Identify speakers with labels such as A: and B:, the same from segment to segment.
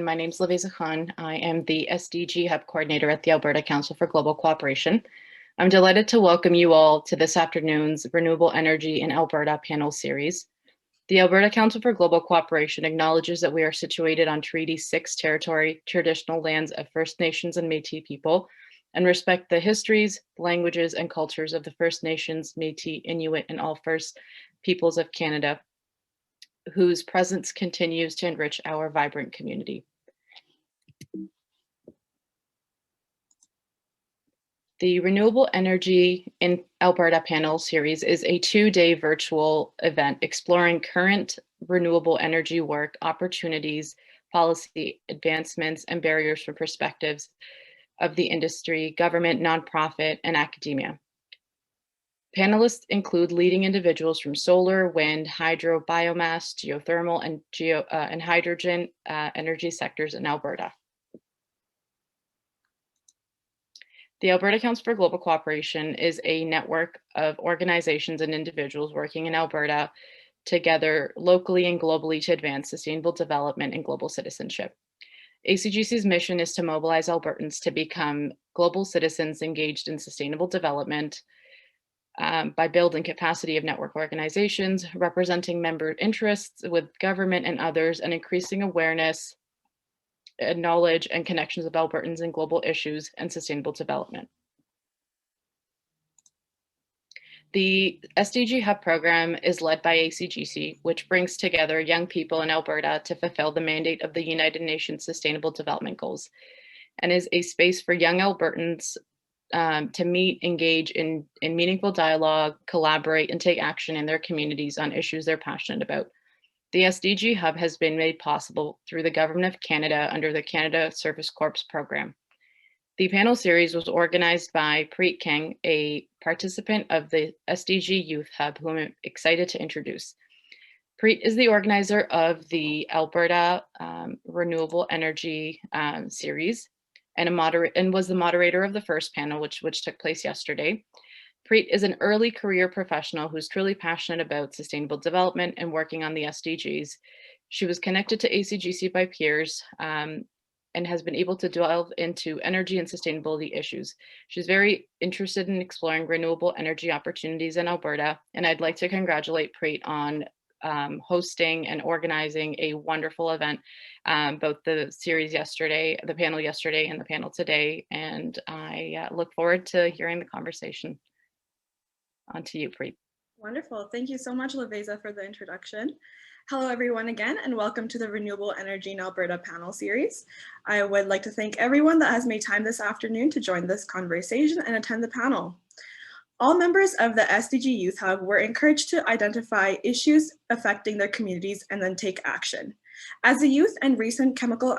A: My name is Laveza Khan. I am the SDG Hub Coordinator at the Alberta Council for Global Cooperation. I'm delighted to welcome you all to this afternoon's Renewable Energy in Alberta panel series. The Alberta Council for Global Cooperation acknowledges that we are situated on Treaty 6 territory, traditional lands of First Nations and Métis people, and respect the histories, languages, and cultures of the First Nations, Métis, Inuit, and all First Peoples of Canada, whose presence continues to enrich our vibrant community. The Renewable Energy in Alberta panel series is a 2-day virtual event exploring current renewable energy work, opportunities, policy advancements, and barriers from perspectives of the industry, government, nonprofit, and academia. Panelists include leading individuals from solar, wind, hydro, biomass, geothermal, and hydrogen energy sectors in Alberta. The Alberta Council for Global Cooperation is a network of organizations and individuals working in Alberta together locally and globally to advance sustainable development and global citizenship. ACGC's mission is to mobilize Albertans to become global citizens engaged in sustainable development by building capacity of network organizations, representing member interests with government and others, and increasing awareness, knowledge, and connections of Albertans in global issues and sustainable development. The SDG Hub program is led by ACGC, which brings together young people in Alberta to fulfill the mandate of the United Nations Sustainable Development Goals, and is a space for young Albertans to meet, engage in meaningful dialogue, collaborate, and take action in their communities on issues they're passionate about. The SDG Hub has been made possible through the Government of Canada under the Canada Service Corps program. The panel series was organized by Preet King, a participant of the SDG Youth Hub, whom I'm excited to introduce. Preet is the organizer of the Alberta Renewable Energy series and was the moderator of the first panel, which took place yesterday. Preet is an early career professional who's truly passionate about sustainable development and working on the SDGs. She was connected to ACGC by peers and has been able to delve into energy and sustainability issues. She's very interested in exploring renewable energy opportunities in Alberta, and I'd like to congratulate Preet on hosting and organizing a wonderful event, both the series yesterday, the panel yesterday, and the panel today. And I look forward to hearing the conversation. On to you, Preet.
B: Wonderful. Thank you so much, Laveza, for the introduction. Hello, everyone, again, and welcome to the Renewable Energy in Alberta panel series. I would like to thank everyone that has made time this afternoon to join this conversation and attend the panel. All members of the SDG Youth Hub were encouraged to identify issues affecting their communities and then take action. As a youth and recent chemical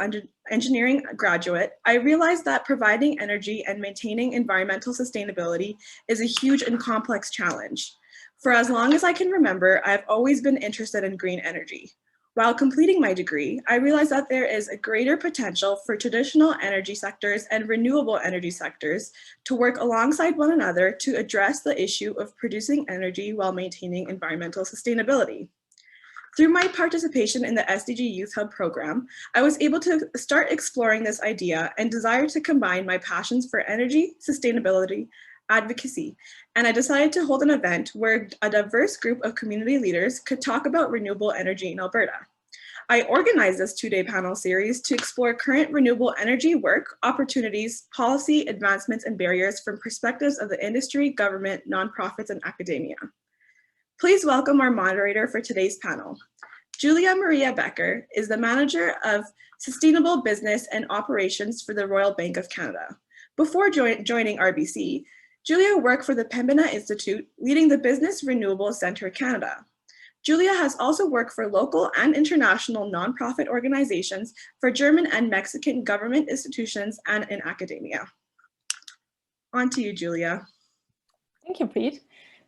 B: engineering graduate, I realized that providing energy and maintaining environmental sustainability is a huge and complex challenge. For as long as I can remember, I've always been interested in green energy. While completing my degree, I realized that there is a greater potential for traditional energy sectors and renewable energy sectors to work alongside one another to address the issue of producing energy while maintaining environmental sustainability. Through my participation in the SDG Youth Hub program, I was able to start exploring this idea and desire to combine my passions for energy, sustainability, advocacy, and I decided to hold an event where a diverse group of community leaders could talk about renewable energy in Alberta. I organized this 2-day panel series to explore current renewable energy work, opportunities, policy, advancements, and barriers from perspectives of the industry, government, nonprofits, and academia. Please welcome our moderator for today's panel. Julia Maria Becker is the Manager of Sustainable Business and Operations for the Royal Bank of Canada. Before joining RBC, Julia worked for the Pembina Institute, leading the Business Renewable Centre Canada. Julia has also worked for local and international nonprofit organizations, for German and Mexican government institutions, and in academia. On to you, Julia.
C: Thank you, Preet.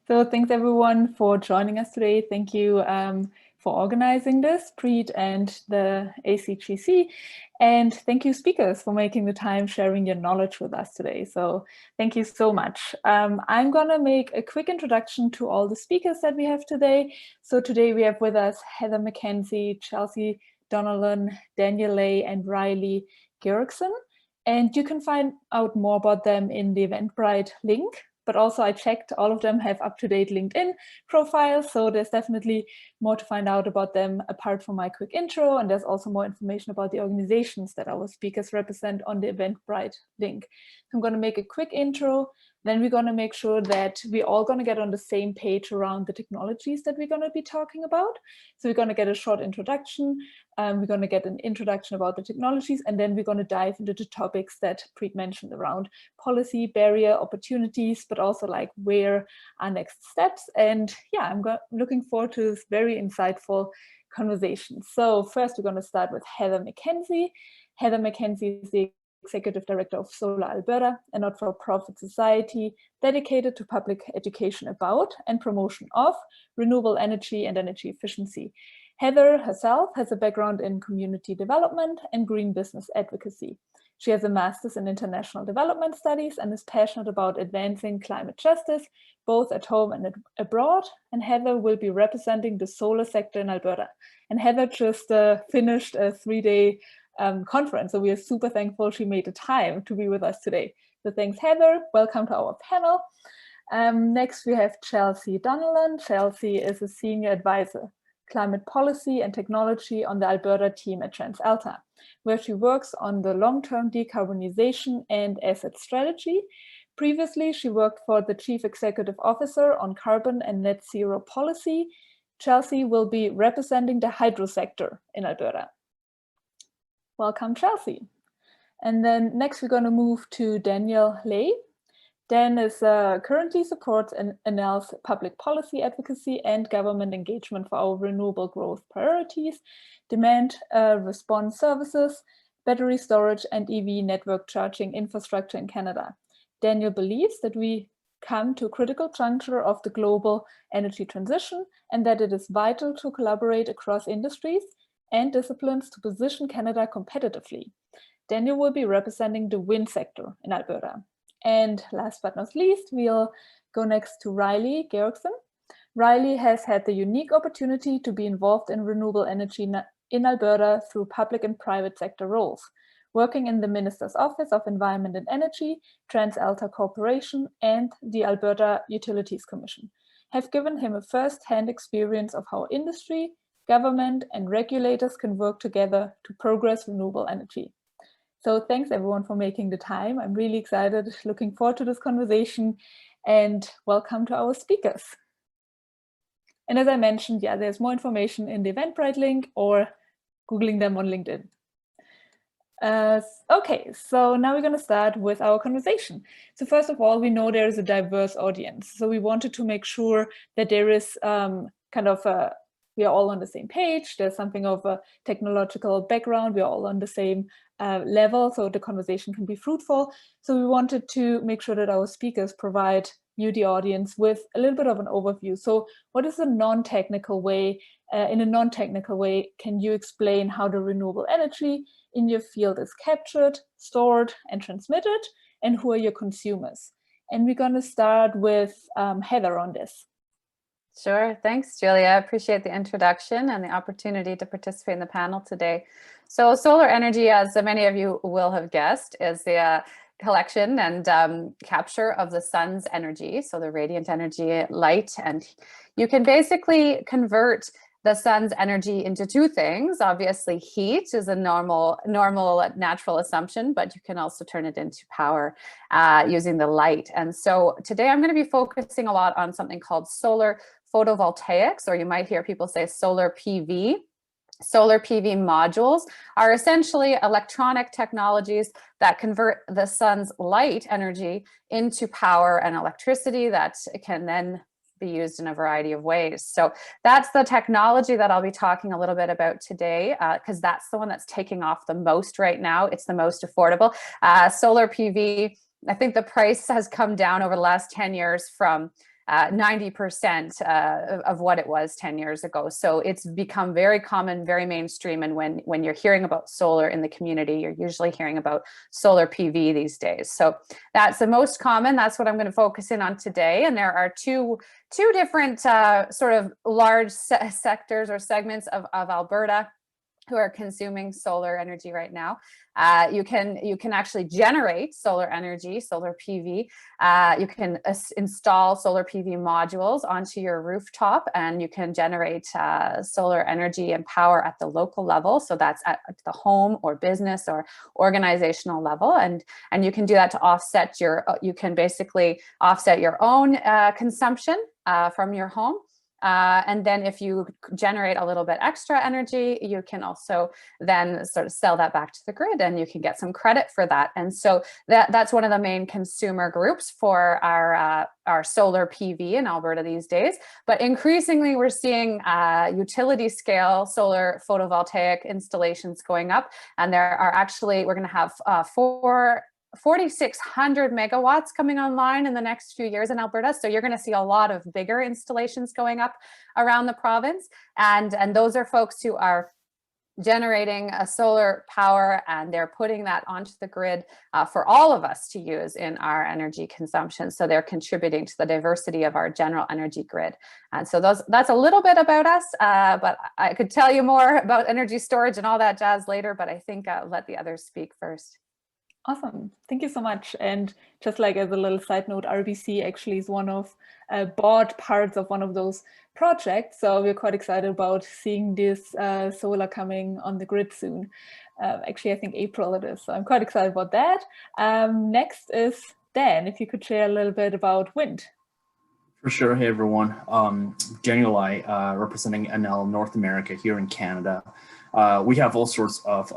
C: So thanks everyone for joining us today. Thank you for organizing this, Preet and the ACGC. And thank you speakers for making the time sharing your knowledge with us today. So thank you so much. I'm gonna make a quick introduction to all the speakers that we have today. So today we have with us Heather McKenzie, Chelsea Donnellan, Daniel Lay, and Riley Georgson. And you can find out more about them in the Eventbrite link. But also I checked, all of them have up-to-date LinkedIn profiles. So there's definitely more to find out about them apart from my quick intro. And there's also more information about the organizations that our speakers represent on the Eventbrite link. So I'm going to make a quick intro. Then we're going to make sure that we're all going to get on the same page around the technologies that we're going to be talking about. So we're going to get a short introduction. We're going to get an introduction about the technologies, and then we're going to dive into the topics that Preet mentioned around policy, barrier, opportunities, but also like where are next steps. And yeah, I'm looking forward to this very insightful conversation. So first, we're going to start with Heather McKenzie. Heather McKenzie is the Executive Director of Solar Alberta, a not-for-profit society dedicated to public education about and promotion of renewable energy and energy efficiency. Heather herself has a background in community development and green business advocacy. She has a master's in international development studies and is passionate about advancing climate justice, both at home and abroad. And Heather will be representing the solar sector in Alberta. And Heather just finished a 3-day conference. So we are super thankful she made the time to be with us today. So thanks, Heather. Welcome to our panel. Next, we have Chelsea Donnellan. Chelsea is a senior advisor, climate policy and technology on the Alberta team at TransAlta, where she works on the long-term decarbonization and asset strategy. Previously, she worked for the Chief Executive Officer on carbon and net zero policy. Chelsea will be representing the hydro sector in Alberta. Welcome, Chelsea. And then next, we're going to move to Daniel Lay. Dan is currently supports ANEL's public policy advocacy and government engagement for our renewable growth priorities, demand response services, battery storage, and EV network charging infrastructure in Canada. Daniel believes that we come to a critical juncture of the global energy transition and that it is vital to collaborate across industries and disciplines to position Canada competitively. Daniel will be representing the wind sector in Alberta. And last but not least, we'll go next to Riley Georgson. Riley has had the unique opportunity to be involved in renewable energy in Alberta through public and private sector roles, working in the Minister's Office of Environment and Energy, TransAlta Corporation, and the Alberta Utilities Commission, have given him a first-hand experience of how industry, government, and regulators can work together to progress renewable energy. So thanks everyone for making the time. I'm really excited, looking forward to this conversation, and welcome to our speakers. And as I mentioned, yeah, there's more information in the Eventbrite link or Googling them on LinkedIn. Okay, so now we're going to start with our conversation. So first of all, we know there is a diverse audience. So we wanted to make sure that there is we are all on the same page. There's something of a technological background. We're all on the same level, so the conversation can be fruitful. So we wanted to make sure that our speakers provide you, the audience, with a little bit of an overview. So what is a non-technical way, in a non-technical way, can you explain how the renewable energy in your field is captured, stored, and transmitted, and who are your consumers? And we're going to start with Heather on this.
D: Sure. Thanks, Julia. I appreciate the introduction and the opportunity to participate in the panel today. So solar energy, as many of you will have guessed, is the collection and capture of the sun's energy, so the radiant energy, light, and you can basically convert the sun's energy into two things. Obviously, heat is a normal natural assumption, but you can also turn it into power using the light. And so today I'm going to be focusing a lot on something called solar photovoltaics, or you might hear people say solar PV. Solar PV modules are essentially electronic technologies that convert the sun's light energy into power and electricity that can then be used in a variety of ways. So that's the technology that I'll be talking a little bit about today, because that's the one that's taking off the most right now. It's the most affordable. Solar PV, I think the price has come down over the last 10 years from 90% of what it was 10 years ago. So it's become very common, very mainstream. And when you're hearing about solar in the community, you're usually hearing about solar PV these days. So that's the most common. That's what I'm going to focus in on today. And there are two different sort of large sectors or segments of Alberta who are consuming solar energy right now. You can actually generate solar energy, solar PV. You can install solar PV modules onto your rooftop, and you can generate solar energy and power at the local level. So that's at the home or business or organizational level, and you can do that to offset you can basically offset your own consumption from your home. And then if you generate a little bit extra energy, you can also then sort of sell that back to the grid, and you can get some credit for that. And so that's one of the main consumer groups for our solar PV in Alberta these days. But increasingly, we're seeing utility scale solar photovoltaic installations going up. And there are actually, we're going to have 4,600 megawatts coming online in the next few years in Alberta. So you're going to see a lot of bigger installations going up around the province. And those are folks who are generating a solar power, and they're putting that onto the grid for all of us to use in our energy consumption. So they're contributing to the diversity of our general energy grid. And so that's a little bit about us, but I could tell you more about energy storage and all that jazz later, but I think I'll let the others speak first.
C: Awesome. Thank you so much. And just like as a little side note, RBC actually is one of bought parts of one of those projects. So we're quite excited about seeing this solar coming on the grid soon. Actually, I think April it is. So I'm quite excited about that. Next is Dan, if you could share a little bit about wind.
E: For sure. Hey, everyone. Daniel Lai, representing NL North America here in Canada. We have all sorts of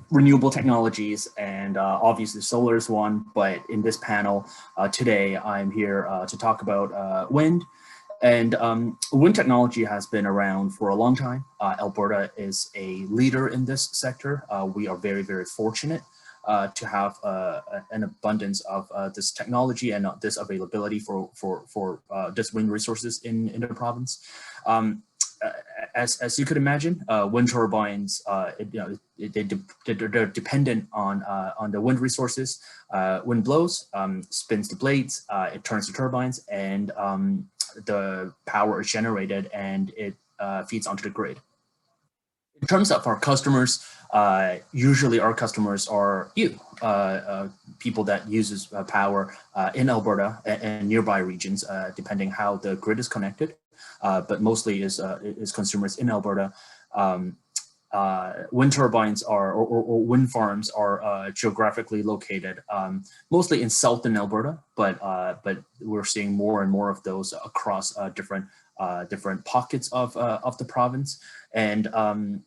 E: renewable technologies, and obviously solar is one, but in this panel today, I'm here to talk about wind. And wind technology has been around for a long time. Alberta is a leader in this sector. We are very, very fortunate to have an abundance of this technology and this availability for this wind resources in the province. As you could imagine, wind turbines, they're dependent on the wind resources. Wind blows, spins the blades, it turns the turbines, and the power is generated, and it feeds onto the grid. In terms of our customers, usually our customers are you, people that uses power in Alberta and nearby regions, depending how the grid is connected. But mostly is consumers in Alberta. Wind turbines or wind farms are geographically located mostly in southern Alberta, but we're seeing more and more of those across different pockets of the province. And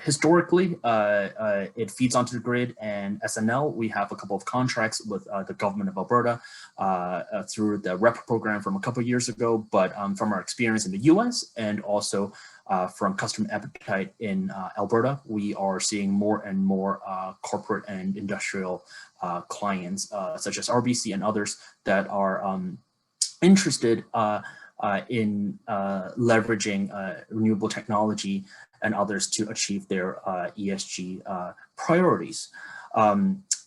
E: historically, it feeds onto the grid, and SNL, we have a couple of contracts with the government of Alberta through the REP program from a couple of years ago, but from our experience in the US and also from customer appetite in Alberta, we are seeing more and more corporate and industrial clients such as RBC and others that are interested in leveraging renewable technology and others to achieve their ESG priorities.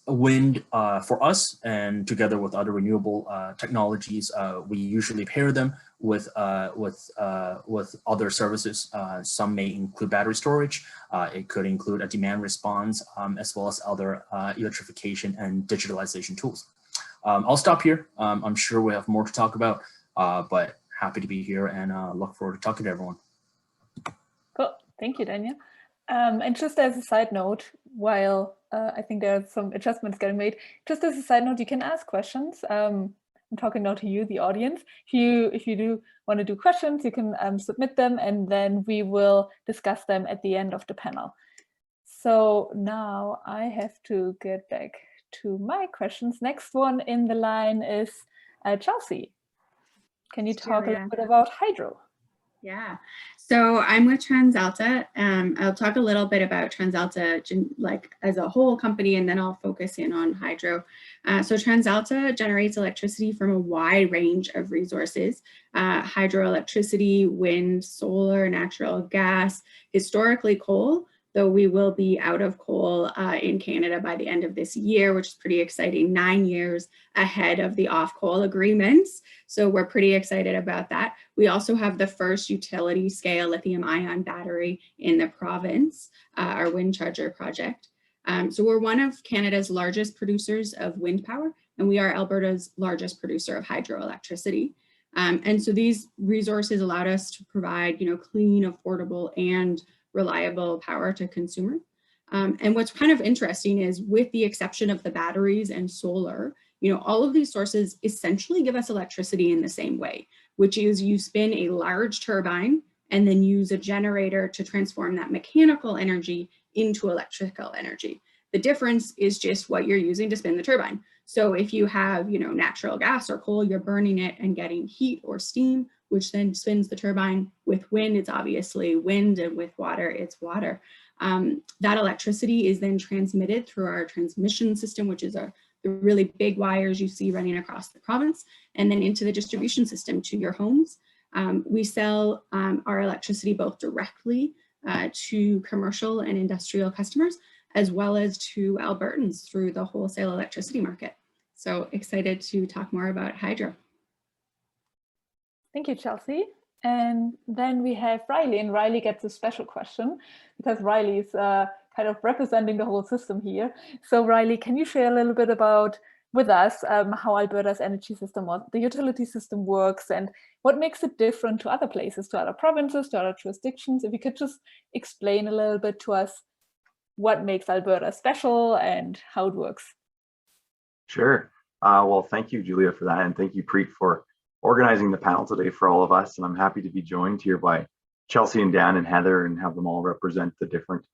E: Wind for us, and together with other renewable technologies, we usually pair them with other services. Some may include battery storage. It could include a demand response, as well as other electrification and digitalization tools. I'll stop here. I'm sure we have more to talk about, but happy to be here and look forward to talking to everyone.
C: Cool. Thank you, Daniel. And just as a side note, while I think there are some adjustments getting made, just as a side note, you can ask questions. I'm talking now to you, the audience. If you do want to do questions, you can submit them, and then we will discuss them at the end of the panel. So now I have to get back to my questions. Next one in the line is Chelsea. Can you talk a little bit about hydro?
F: Yeah, so I'm with TransAlta. I'll talk a little bit about TransAlta like as a whole company, and then I'll focus in on hydro. So TransAlta generates electricity from a wide range of resources: hydroelectricity, wind, solar, natural gas, historically coal, though we will be out of coal in Canada by the end of this year, which is pretty exciting, 9 years ahead of the off-coal agreements. So we're pretty excited about that. We also have the first utility scale lithium-ion battery in the province, our wind charger project. So we're one of Canada's largest producers of wind power, and we are Alberta's largest producer of hydroelectricity. And so these resources allowed us to provide, clean, affordable, and reliable power to consumers. And what's kind of interesting is, with the exception of the batteries and solar, all of these sources essentially give us electricity in the same way, which is you spin a large turbine and then use a generator to transform that mechanical energy into electrical energy. The difference is just what you're using to spin the turbine. So if you have, natural gas or coal, you're burning it and getting heat or steam, which then spins the turbine. With wind, it's obviously wind, and with water, it's water. That electricity is then transmitted through our transmission system, which is the really big wires you see running across the province, and then into the distribution system to your homes. We sell our electricity both directly to commercial and industrial customers, as well as to Albertans through the wholesale electricity market. So excited to talk more about hydro.
C: Thank you, Chelsea. And then we have Riley, and Riley gets a special question because Riley is kind of representing the whole system here. So Riley, can you share a little bit with us how Alberta's energy system, the utility system works, and what makes it different to other places, to other provinces, to other jurisdictions? If you could just explain a little bit to us what makes Alberta special and how it works.
G: Sure. Well, thank you, Julia, for that. And thank you, Preet, for organizing the panel today for all of us. And I'm happy to be joined here by Chelsea and Dan and Heather, and have them all represent the different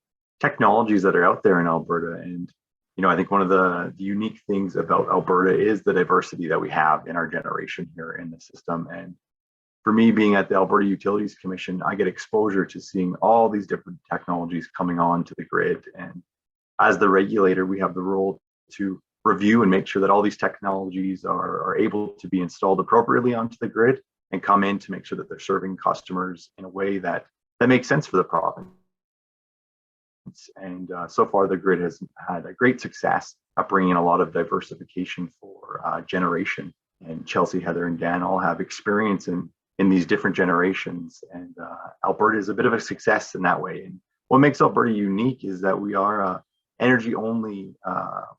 G: technologies that are out there in Alberta. And, I think one of the unique things about Alberta is the diversity that we have in our generation here in the system. And for me, being at the Alberta Utilities Commission, I get exposure to seeing all these different technologies coming on to the grid. And as the regulator, we have the role to review and make sure that all these technologies are able to be installed appropriately onto the grid and come in to make sure that they're serving customers in a way that makes sense for the province. And so far, the grid has had a great success at bringing in a lot of diversification for generation. And Chelsea, Heather, and Dan all have experience in these different generations. And Alberta is a bit of a success in that way. And what makes Alberta unique is that we are a energy-only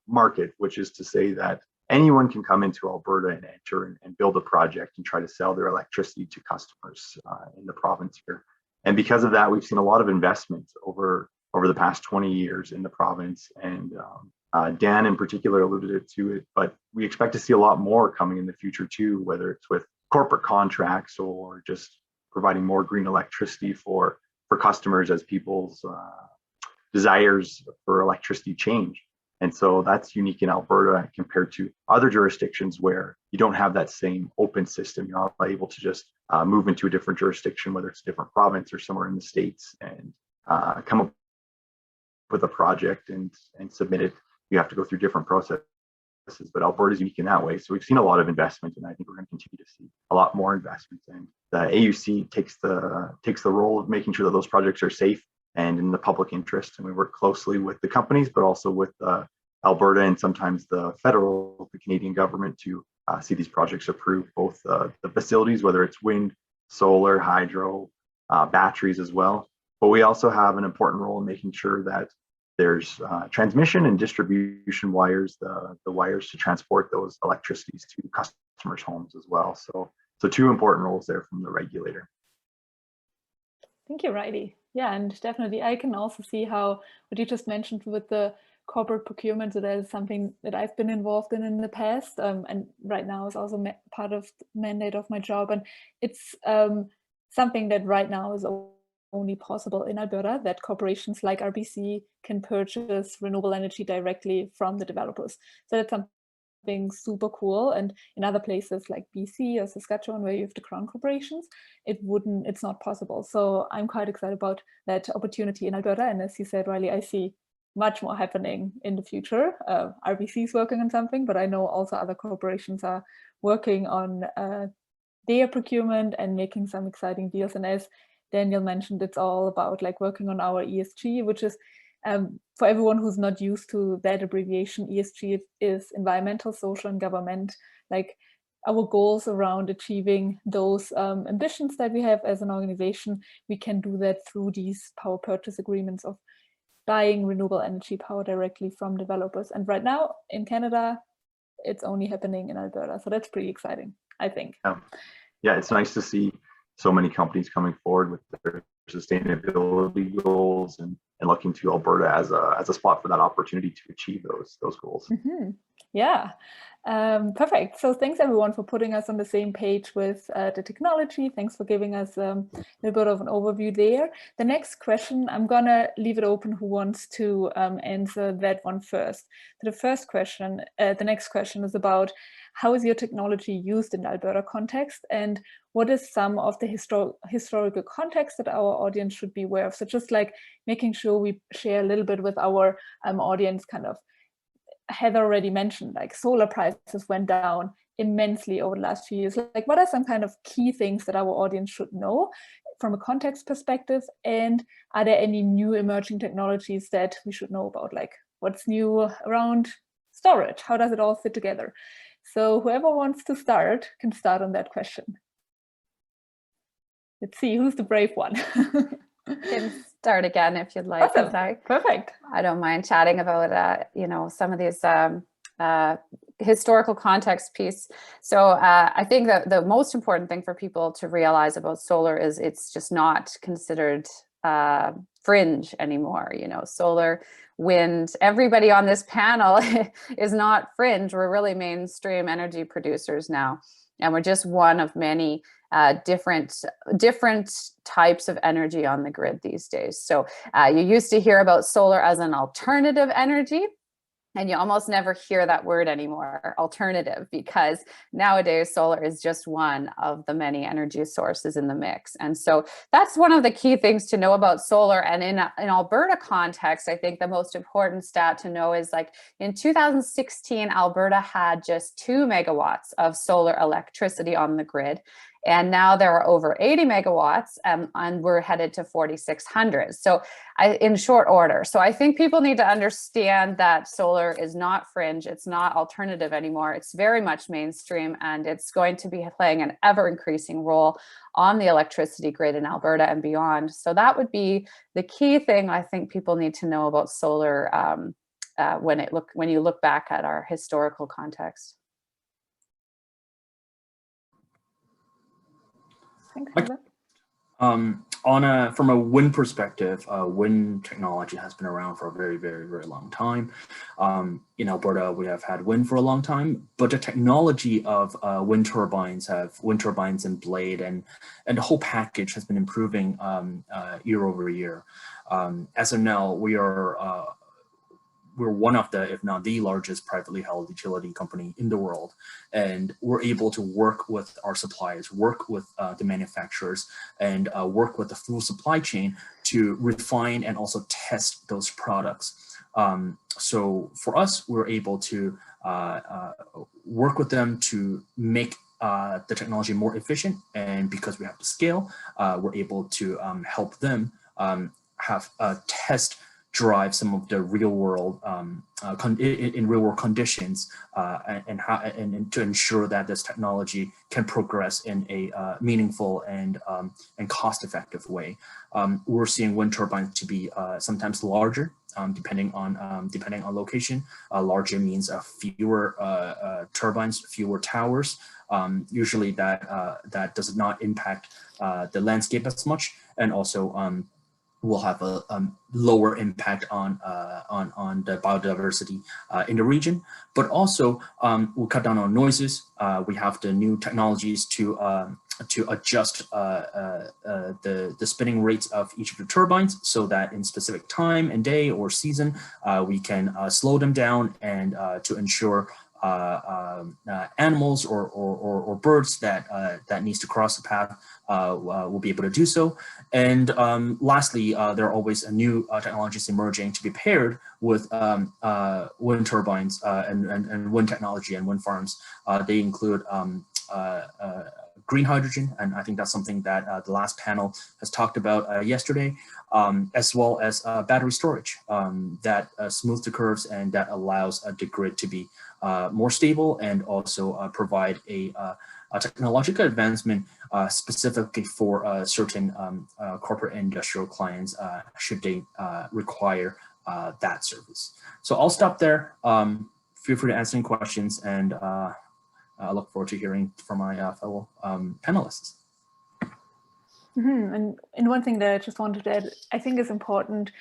G: market, which is to say that anyone can come into Alberta and enter and build a project and try to sell their electricity to customers in the province here. And because of that, we've seen a lot of investment over the past 20 years in the province. And Dan in particular alluded to it, but we expect to see a lot more coming in the future too, whether it's with corporate contracts or just providing more green electricity for customers as people's desires for electricity change. And so that's unique in Alberta compared to other jurisdictions where you don't have that same open system. You're not able to just move into a different jurisdiction, whether it's a different province or somewhere in the States, and come up with a project and submit it. You have to go through different processes, but Alberta is unique in that way. So we've seen a lot of investment, and I think we're going to continue to see a lot more investment. And the AUC takes the role of making sure that those projects are safe and in the public interest. And we work closely with the companies, but also with Alberta and sometimes the Canadian government to see these projects approved, both the facilities, whether it's wind, solar, hydro, batteries as well. But we also have an important role in making sure that there's transmission and distribution wires, the wires to transport those electricities to customers' homes as well. So two important roles there from the regulator.
C: Thank you, Riley. Yeah, and definitely I can also see how what you just mentioned with the corporate procurement, so that is something that I've been involved in the past, and right now is also part of the mandate of my job. And it's something that right now is only possible in Alberta, that corporations like RBC can purchase renewable energy directly from the developers. So that's something super cool. And in other places like BC or Saskatchewan, where you have the crown corporations, it's not possible. So I'm quite excited about that opportunity in Alberta. And as you said, Riley, I see much more happening in the future. RBC is working on something, but I know also other corporations are working on their procurement and making some exciting deals. And as Daniel mentioned, it's all about like working on our ESG, which is for everyone who's not used to that abbreviation, ESG is environmental, social, and government, like our goals around achieving those ambitions that we have as an organization. We can do that through these power purchase agreements of buying renewable energy power directly from developers. And right now in Canada, it's only happening in Alberta. So that's pretty exciting, I think.
G: Yeah, it's nice to see so many companies coming forward with their sustainability goals and looking to Alberta as a spot for that opportunity to achieve those goals.
C: Mm-hmm. Yeah, perfect. So thanks everyone for putting us on the same page with the technology. Thanks for giving us a little bit of an overview there. The next question, I'm gonna leave it open who wants to answer that one first. So the first question, the next question is about how is your technology used in the Alberta context, and what is some of the historical context that our audience should be aware of? So just like making sure we share a little bit with our audience, kind of, Heather already mentioned, like solar prices went down immensely over the last few years. Like what are some kind of key things that our audience should know from a context perspective? And are there any new emerging technologies that we should know about? Like what's new around storage? How does it all fit together? So whoever wants to start can start on that question. Let's see, who's the brave one?
D: You can start again if you'd like.
C: Awesome. Perfect.
D: I don't mind chatting about, you know, some of these historical context piece. So I think that the most important thing for people to realize about solar is it's just not considered fringe anymore. You know, solar, wind, everybody on this panel is not fringe. We're really mainstream energy producers now. And we're just one of many different types of energy on the grid these days. So you used to hear about solar as an alternative energy, and you almost never hear that word anymore, alternative, because nowadays solar is just one of the many energy sources in the mix. And so that's one of the key things to know about solar. And in Alberta context, I think the most important stat to know is like in 2016, Alberta had just 2 megawatts of solar electricity on the grid. And now there are over 80 megawatts and we're headed to 4,600. So in short order. So I think people need to understand that solar is not fringe. It's not alternative anymore. It's very much mainstream, and it's going to be playing an ever increasing role on the electricity grid in Alberta and beyond. So that would be the key thing I think people need to know about solar when you look back at our historical context.
E: From a wind perspective, wind technology has been around for a very, very, very long time. In Alberta, we have had wind for a long time, but the technology of wind turbines and blade and the whole package has been improving year over year. As of now, we're one of the, if not the largest privately held utility company in the world. And we're able to work with our suppliers, work with the manufacturers, and work with the full supply chain to refine and also test those products. So for us, we're able to work with them to make the technology more efficient. And because we have the scale, we're able to help them have test drive some of the real world in real world conditions and to ensure that this technology can progress in a meaningful and cost effective way. We're seeing wind turbines to be sometimes larger depending on location. Larger means fewer turbines, fewer towers. Usually that does not impact the landscape as much, and also will have a lower impact on the biodiversity in the region, but also we'll cut down on noises. We have the new technologies to adjust the spinning rates of each of the turbines, so that in specific time and day or season, we can slow them down and to ensure animals or birds that needs to cross the path will be able to do so. And lastly, there are always new technologies emerging to be paired with wind turbines and wind technology and wind farms. They include green hydrogen, and I think that's something that the last panel has talked about yesterday, as well as battery storage that smooths the curves and that allows the grid to be more stable and also provide a technological advancement specifically for certain corporate and industrial clients should they require that service. So I'll stop there. Feel free to answer any questions, and I look forward to hearing from my fellow panelists.
C: And one thing that I just wanted to add, I think is important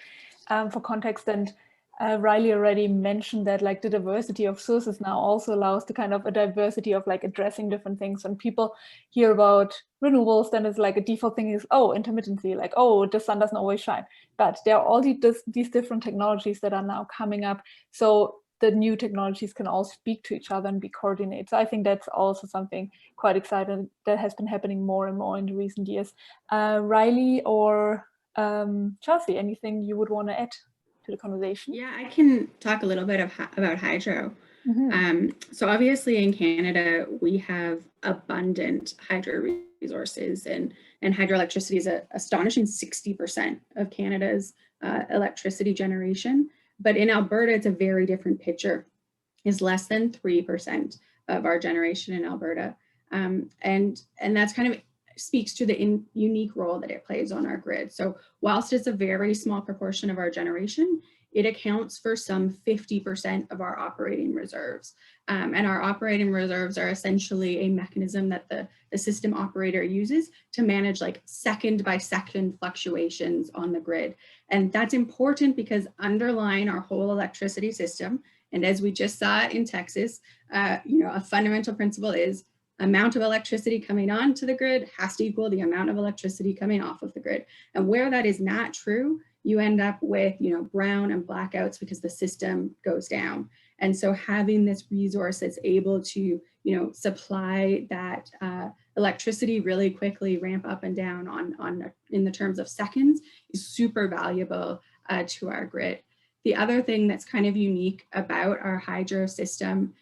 C: for context, and Riley already mentioned that like the diversity of sources now also allows the kind of a diversity of like addressing different things. When people hear about renewables, then it's like a default thing is, oh, intermittency, like, oh, the sun doesn't always shine. But there are all these different technologies that are now coming up. So the new technologies can all speak to each other and be coordinated. So I think that's also something quite exciting that has been happening more and more in the recent years. Riley or Chelsea, anything you would want to add to the conversation?
F: Yeah, I can talk a little bit about hydro. So obviously in Canada, we have abundant hydro resources, and hydroelectricity is an astonishing 60% of Canada's electricity generation. But in Alberta, it's a very different picture. It's less than 3% of our generation in Alberta. And that's kind of speaks to the unique role that it plays on our grid. So whilst it's a very small proportion of our generation, it accounts for some 50% of our operating reserves. And our operating reserves are essentially a mechanism that the system operator uses to manage like second by second fluctuations on the grid. And that's important because underlying our whole electricity system, and as we just saw in Texas, a fundamental principle is amount of electricity coming onto the grid has to equal the amount of electricity coming off of the grid. And where that is not true, you end up with brown and blackouts because the system goes down. And so having this resource that's able to supply that electricity really quickly, ramp up and down in the terms of seconds, is super valuable to our grid. The other thing that's kind of unique about our hydro system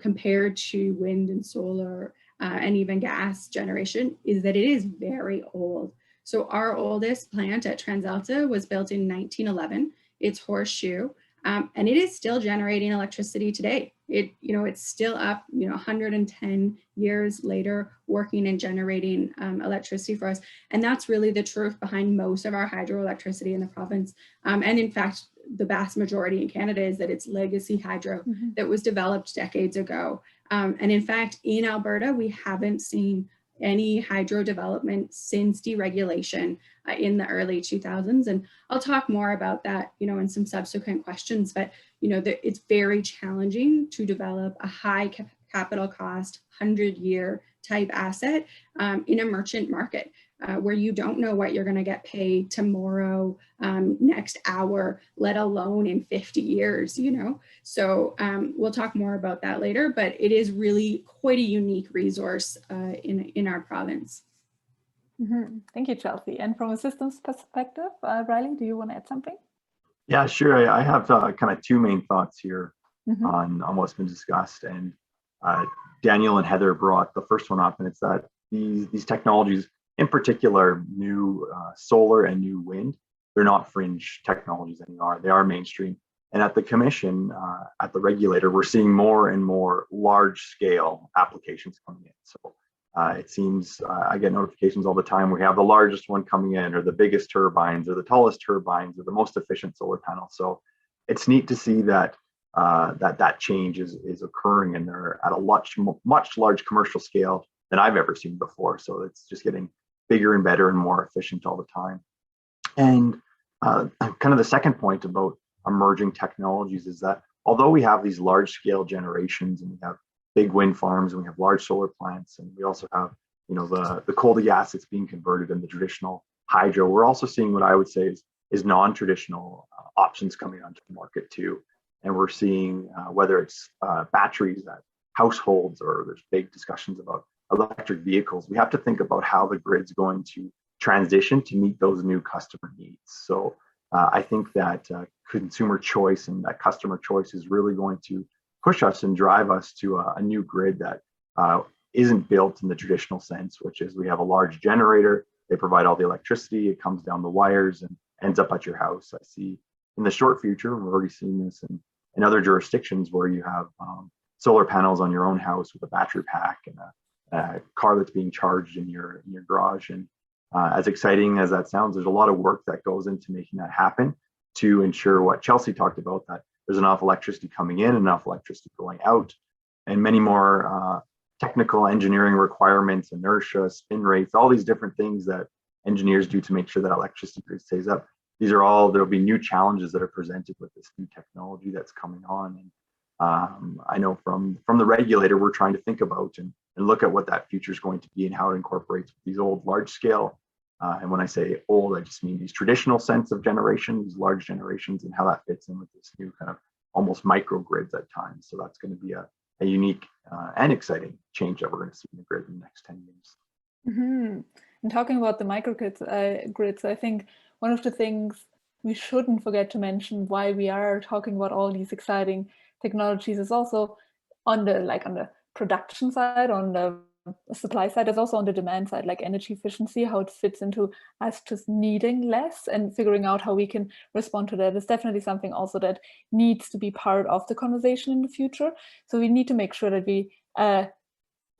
F: compared to wind and solar and even gas generation is that it is very old. So our oldest plant at TransAlta was built in 1911. It's Horseshoe, and it is still generating electricity today. It's still up, 110 years later, working and generating electricity for us. And that's really the truth behind most of our hydroelectricity in the province. And in fact, the vast majority in Canada is that it's legacy hydro that was developed decades ago. And in fact, in Alberta, we haven't seen any hydro development since deregulation in the early 2000s. And I'll talk more about that, in some subsequent questions, but, it's very challenging to develop a high capital cost, 100-year type asset in a merchant market where you don't know what you're going to get paid tomorrow, next hour, let alone in 50 years, So we'll talk more about that later, but it is really quite a unique resource in our province.
C: Thank you, Chelsea. And from a systems perspective, Riley, do you want to add something?
G: Yeah, sure. I have kind of two main thoughts here on what's been discussed. And Daniel and Heather brought the first one up, and it's that these technologies, in particular, new solar and new wind, they're not fringe technologies anymore. They are mainstream. And at the commission, at the regulator, we're seeing more and more large-scale applications coming in. So it seems I get notifications all the time. We have the largest one coming in, or the biggest turbines, or the tallest turbines, or the most efficient solar panels. So it's neat to see that that change is occurring, and they're at a much large commercial scale than I've ever seen before. So it's just getting bigger and better and more efficient all the time. And kind of the second point about emerging technologies is that although we have these large scale generations, and we have big wind farms, and we have large solar plants, and we also have the coal to gas that's being converted in the traditional hydro, we're also seeing what I would say is non-traditional options coming onto the market too. And we're seeing whether it's batteries at households, or there's big discussions about electric vehicles, we have to think about how the grid's going to transition to meet those new customer needs. So I think that consumer choice and that customer choice is really going to push us and drive us to a new grid that isn't built in the traditional sense, which is we have a large generator, they provide all the electricity, it comes down the wires and ends up at your house. I see in the short future, we're already seeing this in other jurisdictions where you have solar panels on your own house with a battery pack and a car that's being charged in your garage. And as exciting as that sounds, there's a lot of work that goes into making that happen to ensure what Chelsea talked about, that there's enough electricity coming in, enough electricity going out, and many more technical engineering requirements, inertia, spin rates, all these different things that engineers do to make sure that electricity grid stays up. These are all, there'll be new challenges that are presented with this new technology that's coming on. And I know from the regulator, we're trying to think about and look at what that future is going to be and how it incorporates these old large scale. And when I say old, I just mean these traditional sense of generation, these large generations, and how that fits in with this new kind of almost microgrids at times. So that's going to be a unique and exciting change that we're going to see in the grid in the next 10 years.
C: Mm-hmm. And talking about the microgrids, grids, I think one of the things we shouldn't forget to mention why we are talking about all these exciting technologies is also on the production side, on the supply side, is also on the demand side, like energy efficiency, how it fits into us just needing less and figuring out how we can respond to that is definitely something also that needs to be part of the conversation in the future. So we need to make sure that we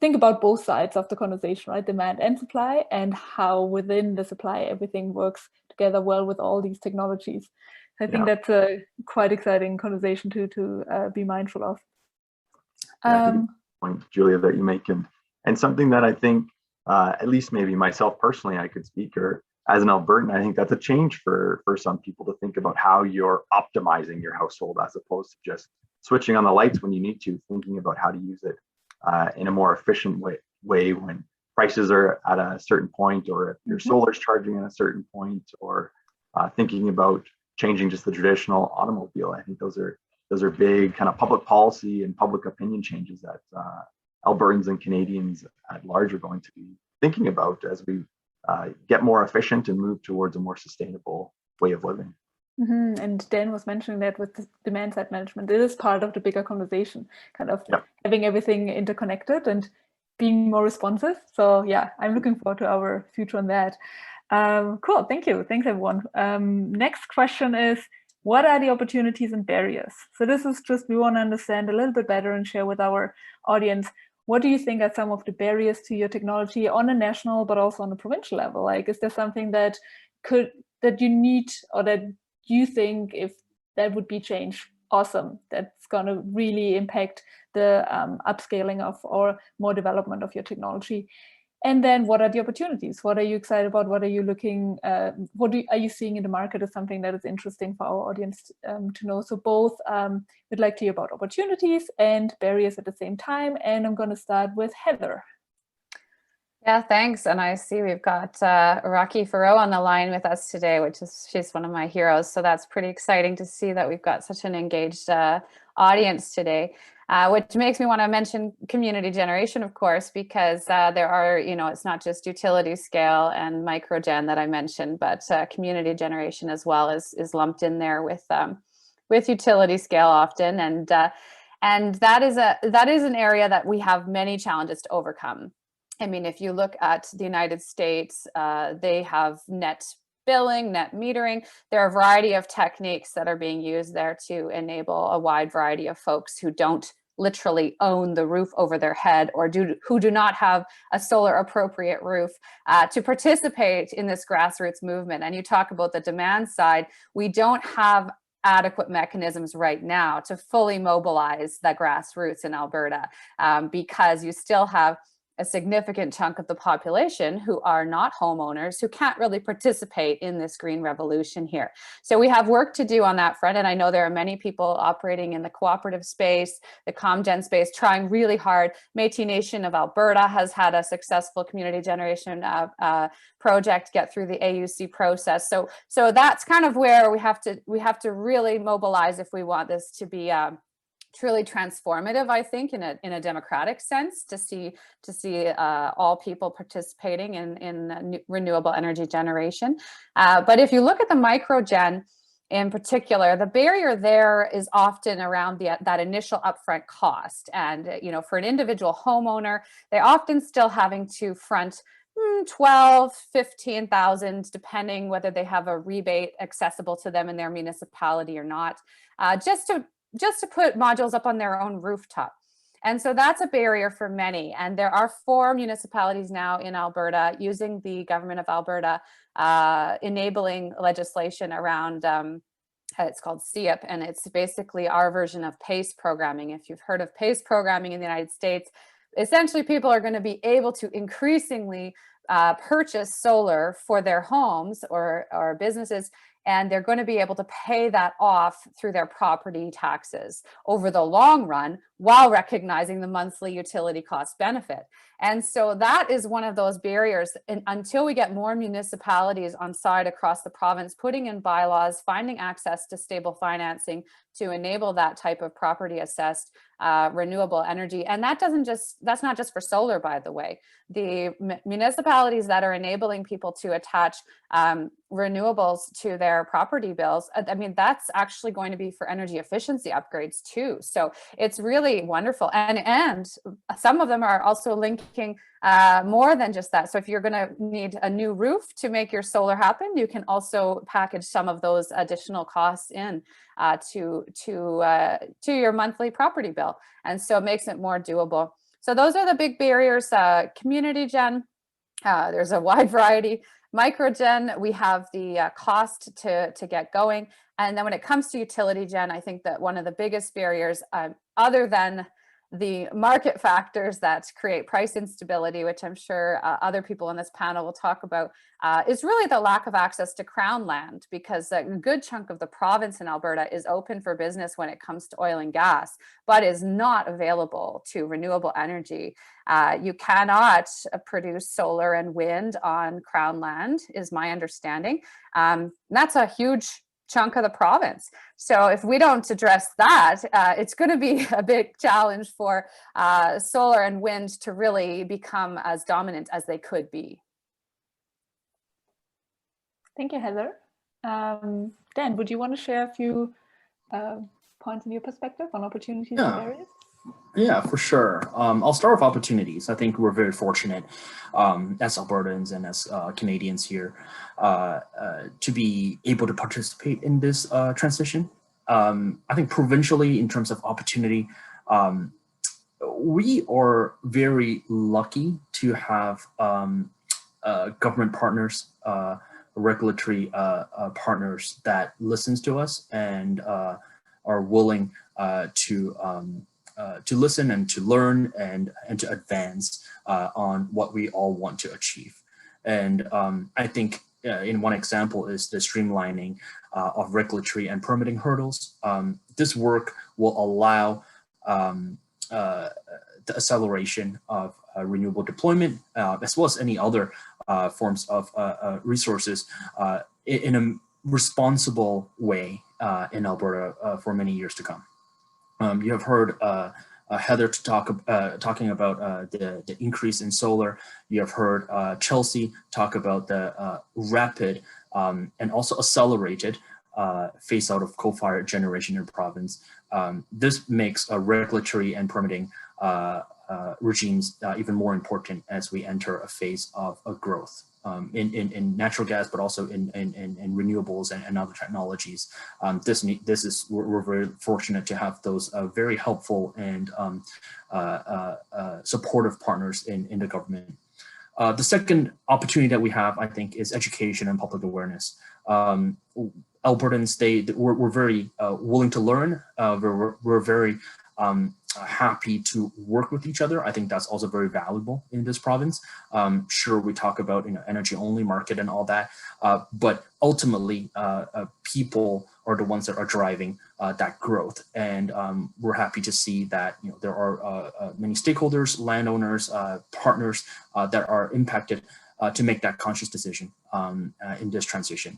C: think about both sides of the conversation, right? Demand and supply, and how within the supply everything works together well with all these technologies. I think that's a quite exciting conversation to be mindful of.
G: Point, Julia, that you make, and something that I think, at least maybe myself personally, I could speak, or as an Albertan, I think that's a change for some people to think about how you're optimizing your household as opposed to just switching on the lights when you need to, thinking about how to use it in a more efficient way when prices are at a certain point, or if your solar's charging at a certain point, or thinking about changing just the traditional automobile. I think those are big kind of public policy and public opinion changes that Albertans and Canadians at large are going to be thinking about as we get more efficient and move towards a more sustainable way of living.
C: And Dan was mentioning that with the demand side management, it is part of the bigger conversation, kind of having everything interconnected and being more responsive. So yeah, I'm looking forward to our future on that. Cool, thank you. Thanks everyone. Next question is, what are the opportunities and barriers? So this is just, we want to understand a little bit better and share with our audience, what do you think are some of the barriers to your technology on a national, but also on a provincial level? Like, is there something that you need, or that you think if that would be changed, awesome, that's going to really impact the upscaling of or more development of your technology? And then what are the opportunities? What are you excited about? What are you looking, are you seeing in the market as something that is interesting for our audience to know? So both, we'd like to hear about opportunities and barriers at the same time. And I'm going to start with Heather.
D: Yeah, thanks. And I see we've got Rocky Farrow on the line with us today, she's one of my heroes. So that's pretty exciting to see that we've got such an engaged audience today, which makes me want to mention community generation, of course, because there are, it's not just utility scale and microgen that I mentioned, but community generation as well is lumped in there with utility scale often. And that is an area that we have many challenges to overcome. I mean, if you look at the United States, they have net billing, net metering. There are a variety of techniques that are being used there to enable a wide variety of folks who don't literally own the roof over their head, or who do not have a solar appropriate roof, to participate in this grassroots movement. And you talk about the demand side, we don't have adequate mechanisms right now to fully mobilize the grassroots in Alberta, because you still have a significant chunk of the population who are not homeowners, who can't really participate in this green revolution here. So we have work to do on that front. And I know there are many people operating in the cooperative space, the ComGen space, trying really hard. Métis Nation of Alberta has had a successful community generation project get through the AUC process. So that's kind of where we have to really mobilize if we want this to be truly transformative, I think, in a democratic sense, to see all people participating in renewable energy generation. But if you look at the microgen, in particular, the barrier there is often around that initial upfront cost. And, for an individual homeowner, they're often still having to front 12, 15,000, depending whether they have a rebate accessible to them in their municipality or not, just to put modules up on their own rooftop. And so that's a barrier for many. And there are 4 municipalities now in Alberta using the government of Alberta enabling legislation around, it's called CEIP, and it's basically our version of PACE programming. If you've heard of PACE programming in the United States, essentially people are going to be able to increasingly purchase solar for their homes or businesses, and they're going to be able to pay that off through their property taxes over the long run while recognizing the monthly utility cost benefit. And so that is one of those barriers. And until we get more municipalities on side across the province, putting in bylaws, finding access to stable financing to enable that type of property assessed renewable energy. And that's not just for solar, by the way. The municipalities that are enabling people to attach renewables to their property bills, I mean, that's actually going to be for energy efficiency upgrades too. So it's really wonderful. And some of them are also linking more than just that. So if you're going to need a new roof to make your solar happen, you can also package some of those additional costs in to your monthly property bill. And so it makes it more doable. So those are the big barriers. Community gen, there's a wide variety. Microgen, we have the cost to get going. And then when it comes to utility gen, I think that one of the biggest barriers, other than the market factors that create price instability, which I'm sure other people in this panel will talk about, is really the lack of access to crown land, because a good chunk of the province in Alberta is open for business when it comes to oil and gas, but is not available to renewable energy. You cannot produce solar and wind on crown land, is my understanding. That's a huge chunk of the province. So if we don't address that, it's going to be a big challenge for solar and wind to really become as dominant as they could be.
C: Thank you, Heather. Dan, would you want to share a few points in your perspective on opportunities and barriers?
E: Yeah, for sure. I'll start with opportunities. I think we're very fortunate as Albertans and as Canadians here to be able to participate in this transition. I think provincially, in terms of opportunity, we are very lucky to have government partners, regulatory partners that listens to us and are willing to listen and to learn and to advance on what we all want to achieve. And I think in one example is the streamlining of regulatory and permitting hurdles. This work will allow the acceleration of renewable deployment, as well as any other forms of resources in a responsible way in Alberta for many years to come. You have heard Heather talking about the increase in solar. You have heard Chelsea talk about the rapid and also accelerated phase out of coal-fired generation in the province. This makes regulatory and permitting regimes even more important as we enter a phase of growth in natural gas, but also in renewables and other technologies. We're very fortunate to have those very helpful and supportive partners in the government. The second opportunity that we have, I think, is education and public awareness. Albertans, we're very willing to learn. We're very happy to work with each other. I think that's also very valuable in this province. Sure, we talk about energy only market and all that, but ultimately people are the ones that are driving that growth. And we're happy to see that there are many stakeholders, landowners, partners that are impacted to make that conscious decision in this transition.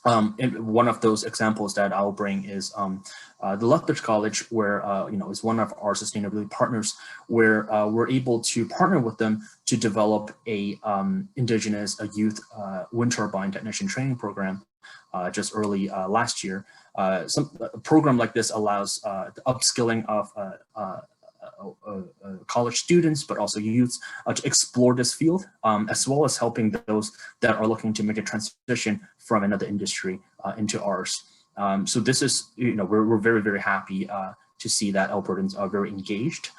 E: And one of those examples that I'll bring is the Lethbridge College, where is one of our sustainability partners, where we're able to partner with them to develop a Indigenous youth wind turbine technician training program just early last year. A program like this allows the upskilling of college students, but also youths to explore this field, as well as helping those that are looking to make a transition from another industry into ours. So this is, we're very, very happy to see that Albertans are very engaged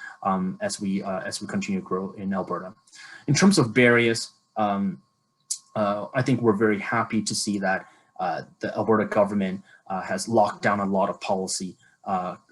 E: as we continue to grow in Alberta. In terms of barriers, I think we're very happy to see that the Alberta government has locked down a lot of policy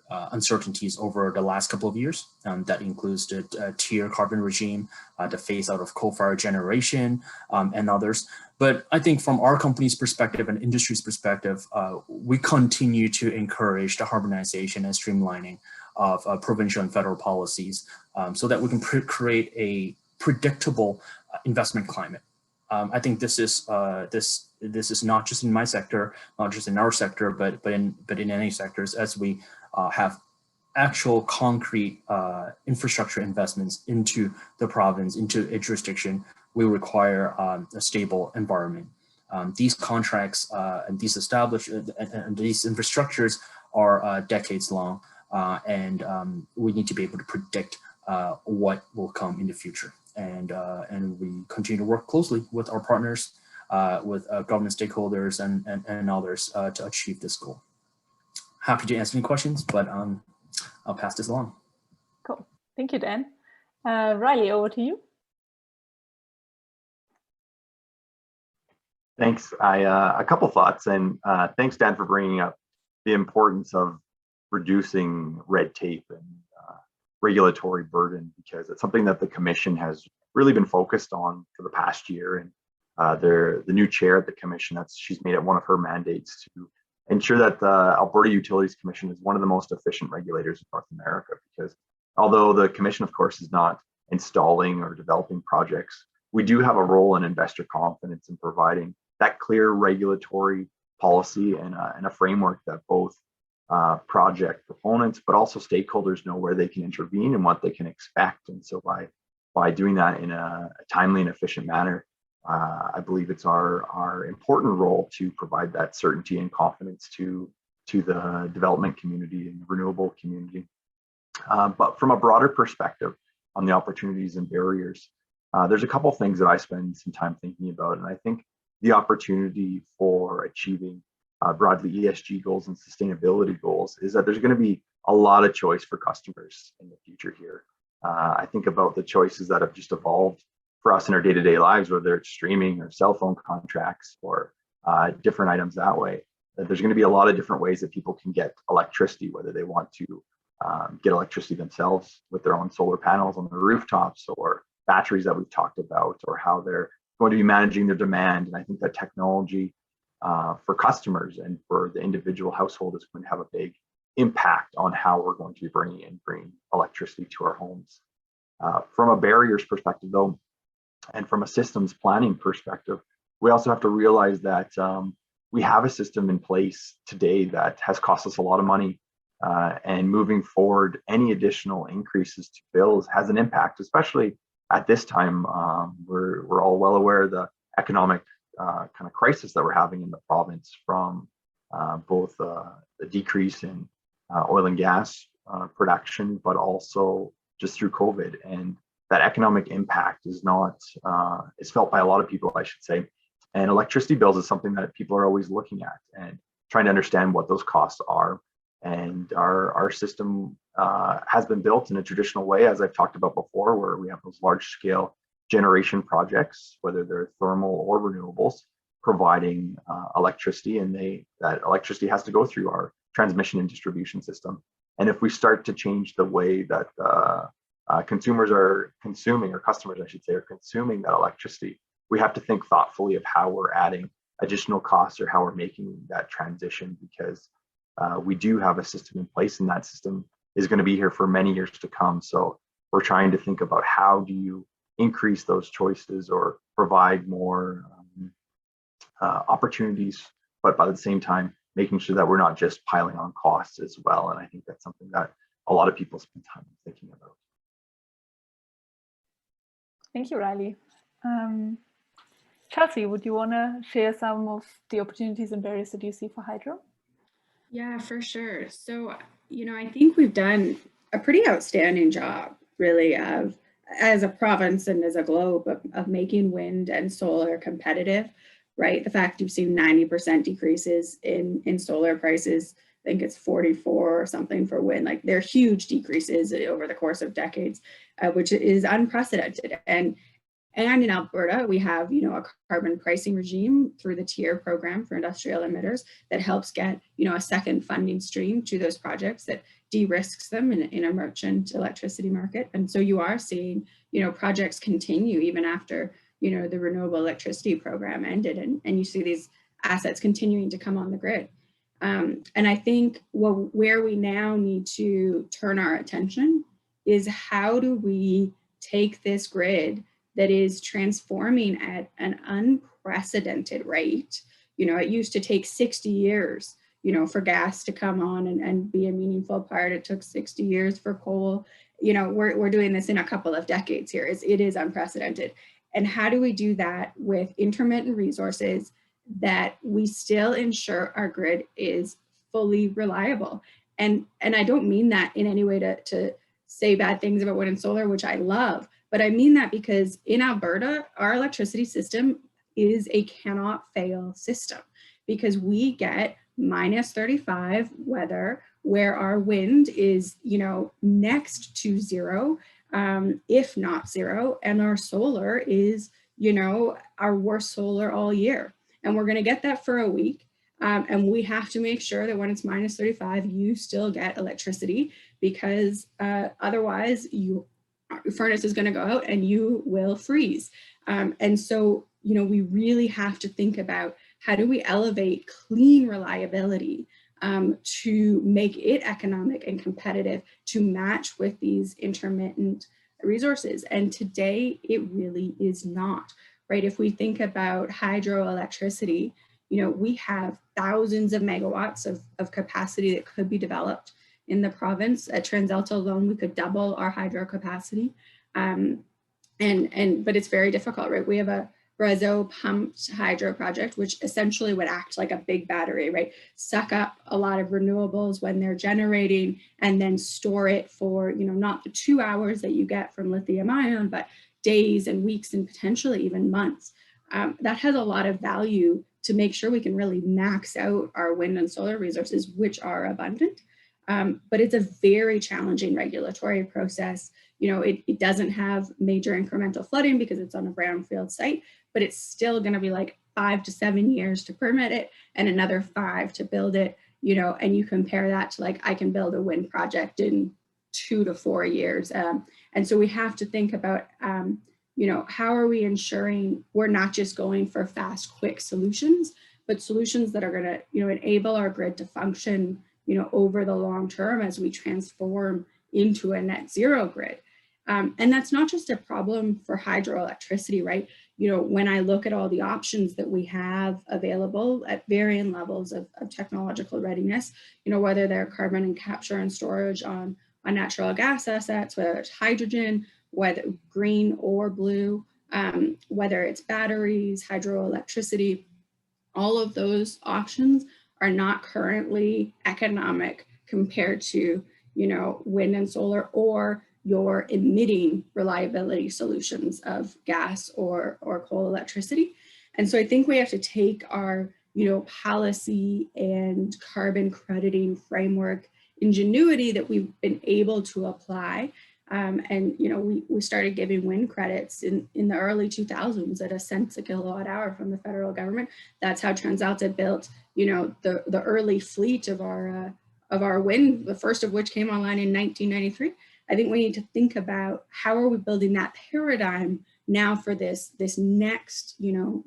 E: uncertainties over the last couple of years. That includes the tier carbon regime, the phase out of coal-fired generation, and others. But I think from our company's perspective and industry's perspective, we continue to encourage the harmonization and streamlining of provincial and federal policies so that we can create a predictable investment climate. I think this is not just in my sector, not just in our sector, but in any sectors, as we have actual concrete infrastructure investments into the province, into a jurisdiction. We require a stable environment. These contracts and these these infrastructures are decades long, and we need to be able to predict what will come in the future. And we continue to work closely with our partners, with government stakeholders and others to achieve this goal. Happy to answer any questions, but I'll pass this along.
C: Cool. Thank you, Dan. Riley, over to you.
G: Thanks. A couple thoughts, and thanks, Dan, for bringing up the importance of reducing red tape and regulatory burden, because it's something that the Commission has really been focused on for the past year. And the new chair at the Commission, she's made it one of her mandates to ensure that the Alberta Utilities Commission is one of the most efficient regulators in North America, because although the Commission, of course, is not installing or developing projects, we do have a role in investor confidence in providing that clear regulatory policy and a framework that both project proponents, but also stakeholders know where they can intervene and what they can expect. And so by doing that in a timely and efficient manner, I believe it's our important role to provide that certainty and confidence to the development community and the renewable community. But from a broader perspective on the opportunities and barriers, there's a couple of things that I spend some time thinking about. And I think the opportunity for achieving broadly ESG goals and sustainability goals is that there's going to be a lot of choice for customers in the future here. I think about the choices that have just evolved for us in our day-to-day lives, whether it's streaming or cell phone contracts or different items that way. That there's going to be a lot of different ways that people can get electricity, whether they want to get electricity themselves with their own solar panels on their rooftops, or batteries that we've talked about, or how they're going to be managing their demand. And I think that technology for customers and for the individual household is going to have a big impact on how we're going to be bringing in green electricity to our homes. From a barriers perspective, though, and from a systems planning perspective, we also have to realize that we have a system in place today that has cost us a lot of money. And moving forward, any additional increases to bills has an impact, especially at this time. We're all well aware of the economic kind of crisis that we're having in the province, from both the decrease in oil and gas production, but also just through COVID. And that economic impact is felt by a lot of people, I should say. And electricity bills is something that people are always looking at and trying to understand what those costs are. And our system has been built in a traditional way, as I've talked about before, where we have those large scale generation projects, whether they're thermal or renewables, providing electricity, and that electricity has to go through our transmission and distribution system. And if we start to change the way that consumers are consuming, or customers, I should say, are consuming that electricity, we have to think thoughtfully of how we're adding additional costs or how we're making that transition, because we do have a system in place, and that system is going to be here for many years to come. So we're trying to think about how do you increase those choices or provide more opportunities but by the same time, making sure that we're not just piling on costs as well. And I think that's something that a lot of people spend time thinking about.
C: Thank you, Riley. Chelsea, would you want to share some of the opportunities and barriers that you see for hydro?
F: Yeah, for sure. So, I think we've done a pretty outstanding job, really, of as a province and as a globe of making wind and solar competitive, right? The fact you've seen 90% decreases in solar prices, I think it's 44 or something for wind, like they're huge decreases over the course of decades, which is unprecedented. And in Alberta, we have, a carbon pricing regime through the TIER program for industrial emitters that helps get, a second funding stream to those projects that de-risks them in a merchant electricity market. And so you are seeing, projects continue even after, the renewable electricity program ended, and you see these assets continuing to come on the grid. And I think where we now need to turn our attention is how do we take this grid that is transforming at an unprecedented rate. It used to take 60 years, for gas to come on and be a meaningful part. It took 60 years for coal. We're doing this in a couple of decades here. It is unprecedented. And how do we do that with intermittent resources that we still ensure our grid is fully reliable? And I don't mean that in any way to say bad things about wind and solar, which I love, but I mean that because in Alberta, our electricity system is a cannot fail system because we get -35 weather where our wind is, next to zero, if not zero, and our solar is, our worst solar all year. And we're going to get that for a week. And we have to make sure that when it's -35, you still get electricity because otherwise your furnace is going to go out and you will freeze. And so, we really have to think about how do we elevate clean reliability to make it economic and competitive to match with these intermittent resources. And today it really is not, right? If we think about hydroelectricity, we have thousands of megawatts of capacity that could be developed in the province. At TransAlta alone, we could double our hydro capacity. But it's very difficult, right? We have a Brazeau pumped hydro project, which essentially would act like a big battery, right? Suck up a lot of renewables when they're generating and then store it for, not the 2 hours that you get from lithium ion, but days and weeks and potentially even months. That has a lot of value to make sure we can really max out our wind and solar resources, which are abundant. But it's a very challenging regulatory process. It doesn't have major incremental flooding because it's on a brownfield site, but it's still going to be like 5 to 7 years to permit it and another 5 to build it, and you compare that to like, I can build a wind project in 2 to 4 years. And so we have to think about, how are we ensuring we're not just going for fast, quick solutions, but solutions that are going to, enable our grid to function, over the long term as we transform into a net zero grid. And that's not just a problem for hydroelectricity, right? When I look at all the options that we have available at varying levels of technological readiness, whether they're carbon and capture and storage on natural gas assets, whether it's hydrogen, whether green or blue, whether it's batteries, hydroelectricity, all of those options are not currently economic compared to, wind and solar or your emitting reliability solutions of gas or coal electricity. And so I think we have to take our, policy and carbon crediting framework ingenuity that we've been able to apply. And, we started giving wind credits in the early 2000s at $0.01 a kilowatt hour from the federal government. That's how TransAlta built, the early fleet of our wind, the first of which came online in 1993. I think we need to think about how are we building that paradigm now for this next,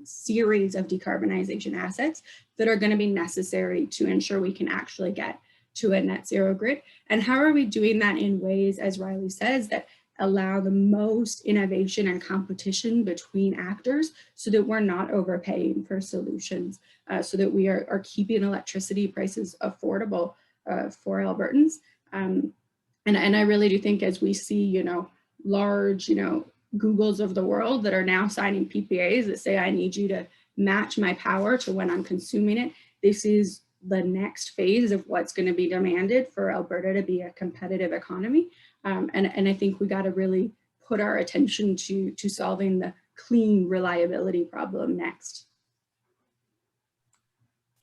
F: series of decarbonization assets that are going to be necessary to ensure we can actually get to a net zero grid. And how are we doing that in ways, as Riley says, that allow the most innovation and competition between actors so that we're not overpaying for solutions, so that we are keeping electricity prices affordable for Albertans. And I really do think as we see, you know, large, you know, Googles of the world that are now signing PPAs that say, I need you to match my power to when I'm consuming it. This is the next phase of what's going to be demanded for Alberta to be a competitive economy. And I think we got to really put our attention to solving the clean reliability problem next.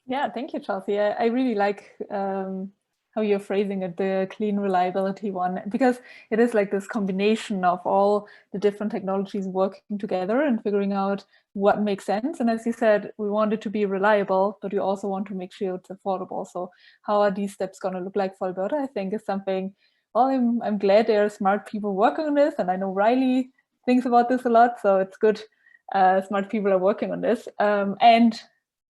C: Yeah, thank you, Chelsea. I really like how you're phrasing it, the clean reliability one, because it is like this combination of all the different technologies working together and figuring out what makes sense. And as you said, we want it to be reliable, but you also want to make sure it's affordable. So how are these steps going to look like for Alberta? I think is something, well, I'm glad there are smart people working on this. And I know Riley thinks about this a lot. So it's good smart people are working on this. And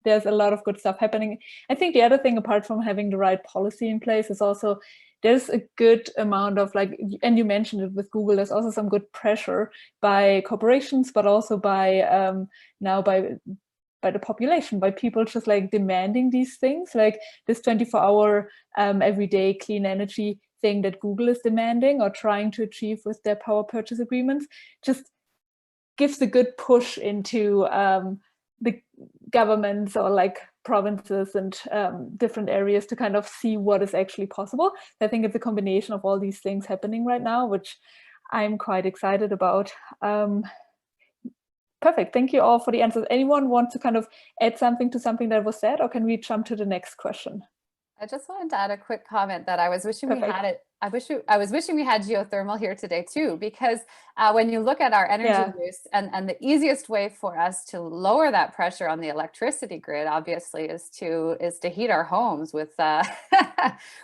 C: there's a lot of good stuff happening. I think the other thing, apart from having the right policy in place, is also there's a good amount of, like, and you mentioned it with Google, there's also some good pressure by corporations, but also by now by the population, by people just like demanding these things, like this 24-hour everyday clean energy thing that Google is demanding or trying to achieve with their power purchase agreements, just gives a good push into the governments or like provinces and different areas to kind of see what is actually possible. I think it's a combination of all these things happening right now, which I'm quite excited about. Perfect. Thank you all for the answers. Anyone want to kind of add something to something that was said, or can we jump to the next question?
D: I just wanted to add a quick comment that I was wishing we had it. I was wishing we had geothermal here today too, because when you look at our energy use and the easiest way for us to lower that pressure on the electricity grid, obviously, is to heat our homes with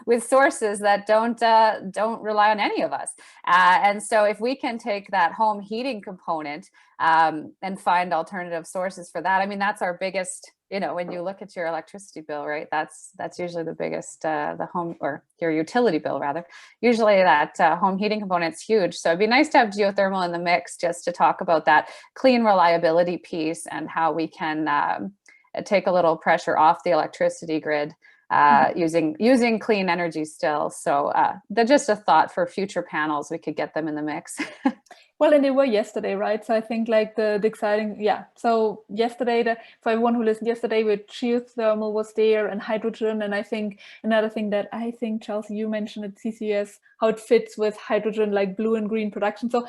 D: with sources that don't rely on any of us. And so if we can take that home heating component and find alternative sources for that, I mean, that's our biggest. You know, when you look at your electricity bill, right, that's usually the biggest, the home, or your utility bill rather, usually that home heating component's huge. So it'd be nice to have geothermal in the mix just to talk about that clean reliability piece and how we can take a little pressure off the electricity grid using clean energy still. So just a thought for future panels, we could get them in the mix.
C: Well, and they were yesterday, right? So I think like the exciting, yeah. So yesterday, for everyone who listened yesterday, with geothermal was there and hydrogen. And I think another thing that I think, Chelsea, you mentioned at CCS, how it fits with hydrogen, like blue and green production. So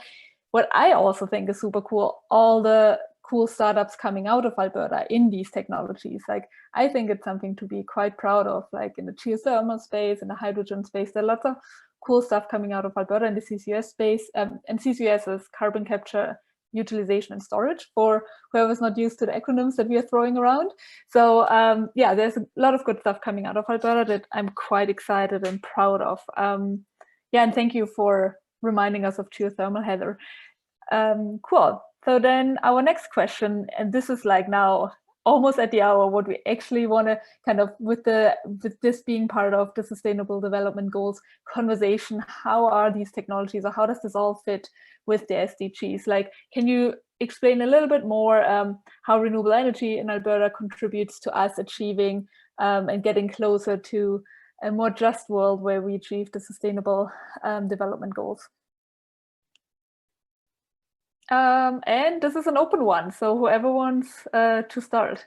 C: what I also think is super cool, all the cool startups coming out of Alberta in these technologies. Like, I think it's something to be quite proud of, like in the geothermal space, in the hydrogen space. There are lots of cool stuff coming out of Alberta in the CCS space, and CCS is carbon capture, utilization and storage, for whoever's not used to the acronyms that we are throwing around. So yeah, there's a lot of good stuff coming out of Alberta that I'm quite excited and proud of. Yeah, and thank you for reminding us of geothermal, Heather. Cool. So then our next question, and this is like now almost at the hour, what we actually want to kind of, with this being part of the Sustainable Development Goals conversation, how are these technologies, or how does this all fit with the SDGs? Like, can you explain a little bit more how renewable energy in Alberta contributes to us achieving and getting closer to a more just world where we achieve the Sustainable Development Goals? And this is an open one, so whoever wants to start.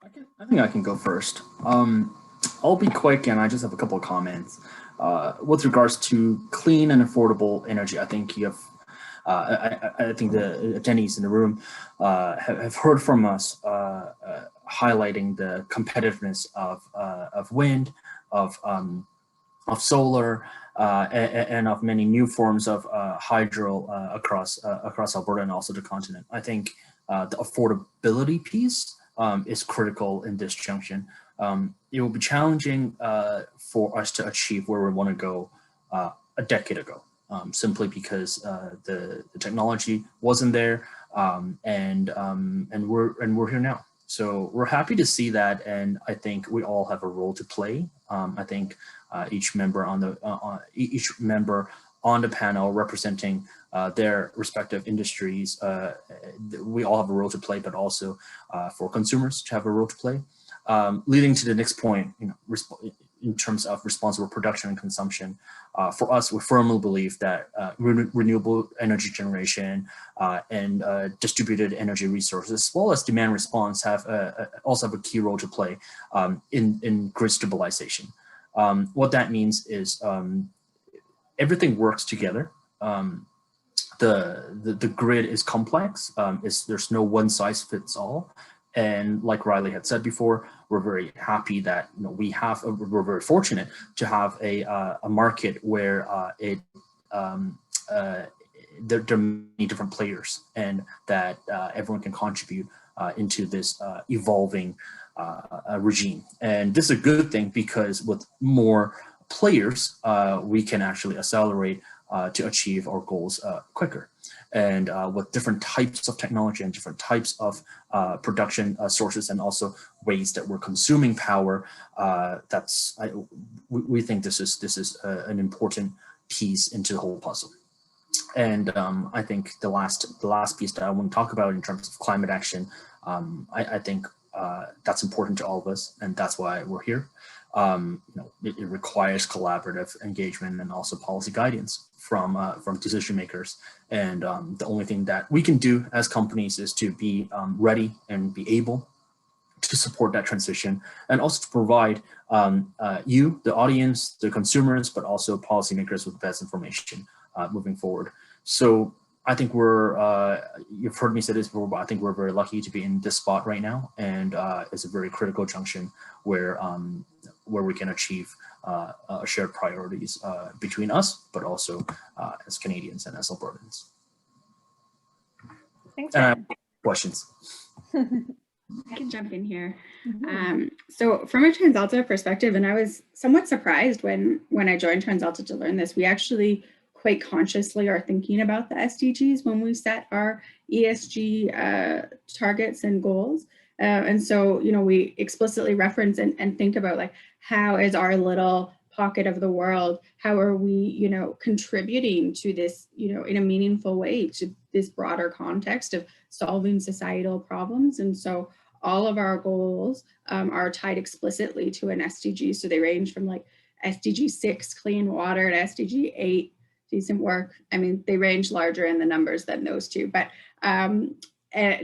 E: I think I can go first. I'll be quick, and I just have a couple of comments. With regards to clean and affordable energy, I think you have, I think the attendees in the room have heard from us highlighting the competitiveness of wind, of solar, and of many new forms of hydro across Alberta and also the continent. I think the affordability piece is critical in this junction. It will be challenging for us to achieve where we want to go a decade ago, simply because the technology wasn't there, and we're here now. So we're happy to see that, and I think we all have a role to play. I think each member on the panel representing their respective industries, we all have a role to play, but also for consumers to have a role to play. Leading to the next point, in terms of responsible production and consumption, for us, we firmly believe that renewable energy generation and distributed energy resources, as well as demand response, also have a key role to play in grid stabilization. What that means is everything works together. The grid is complex. There's no one size fits all. And like Riley had said before, we're very happy that we're very fortunate to have a market where there are many different players, and that everyone can contribute into this evolving regime. And this is a good thing, because with more players, we can actually accelerate to achieve our goals quicker. And with different types of technology and different types of production sources, and also ways that we're consuming power, we think this is an important piece into the whole puzzle. And I think the last piece that I want to talk about in terms of climate action, I think that's important to all of us, and that's why we're here. It requires collaborative engagement and also policy guidance from decision makers. And the only thing that we can do as companies is to be ready and be able to support that transition, and also to provide you, the audience, the consumers, but also policymakers with the best information moving forward. So I think you've heard me say this before, but I think we're very lucky to be in this spot right now, and it's a very critical junction where we can achieve shared priorities between us, but also as Canadians and as Albertans.
C: Thanks.
E: Questions?
F: I can jump in here. So from a TransAlta perspective, and I was somewhat surprised when I joined TransAlta to learn this, we actually quite consciously are thinking about the SDGs when we set our ESG targets and goals. And so, we explicitly reference and think about, like, how is our little pocket of the world, how are we, contributing to this, in a meaningful way to this broader context of solving societal problems. And so all of our goals are tied explicitly to an SDG. So they range from like SDG 6, clean water, to SDG 8, decent work. I mean, they range larger in the numbers than those two, but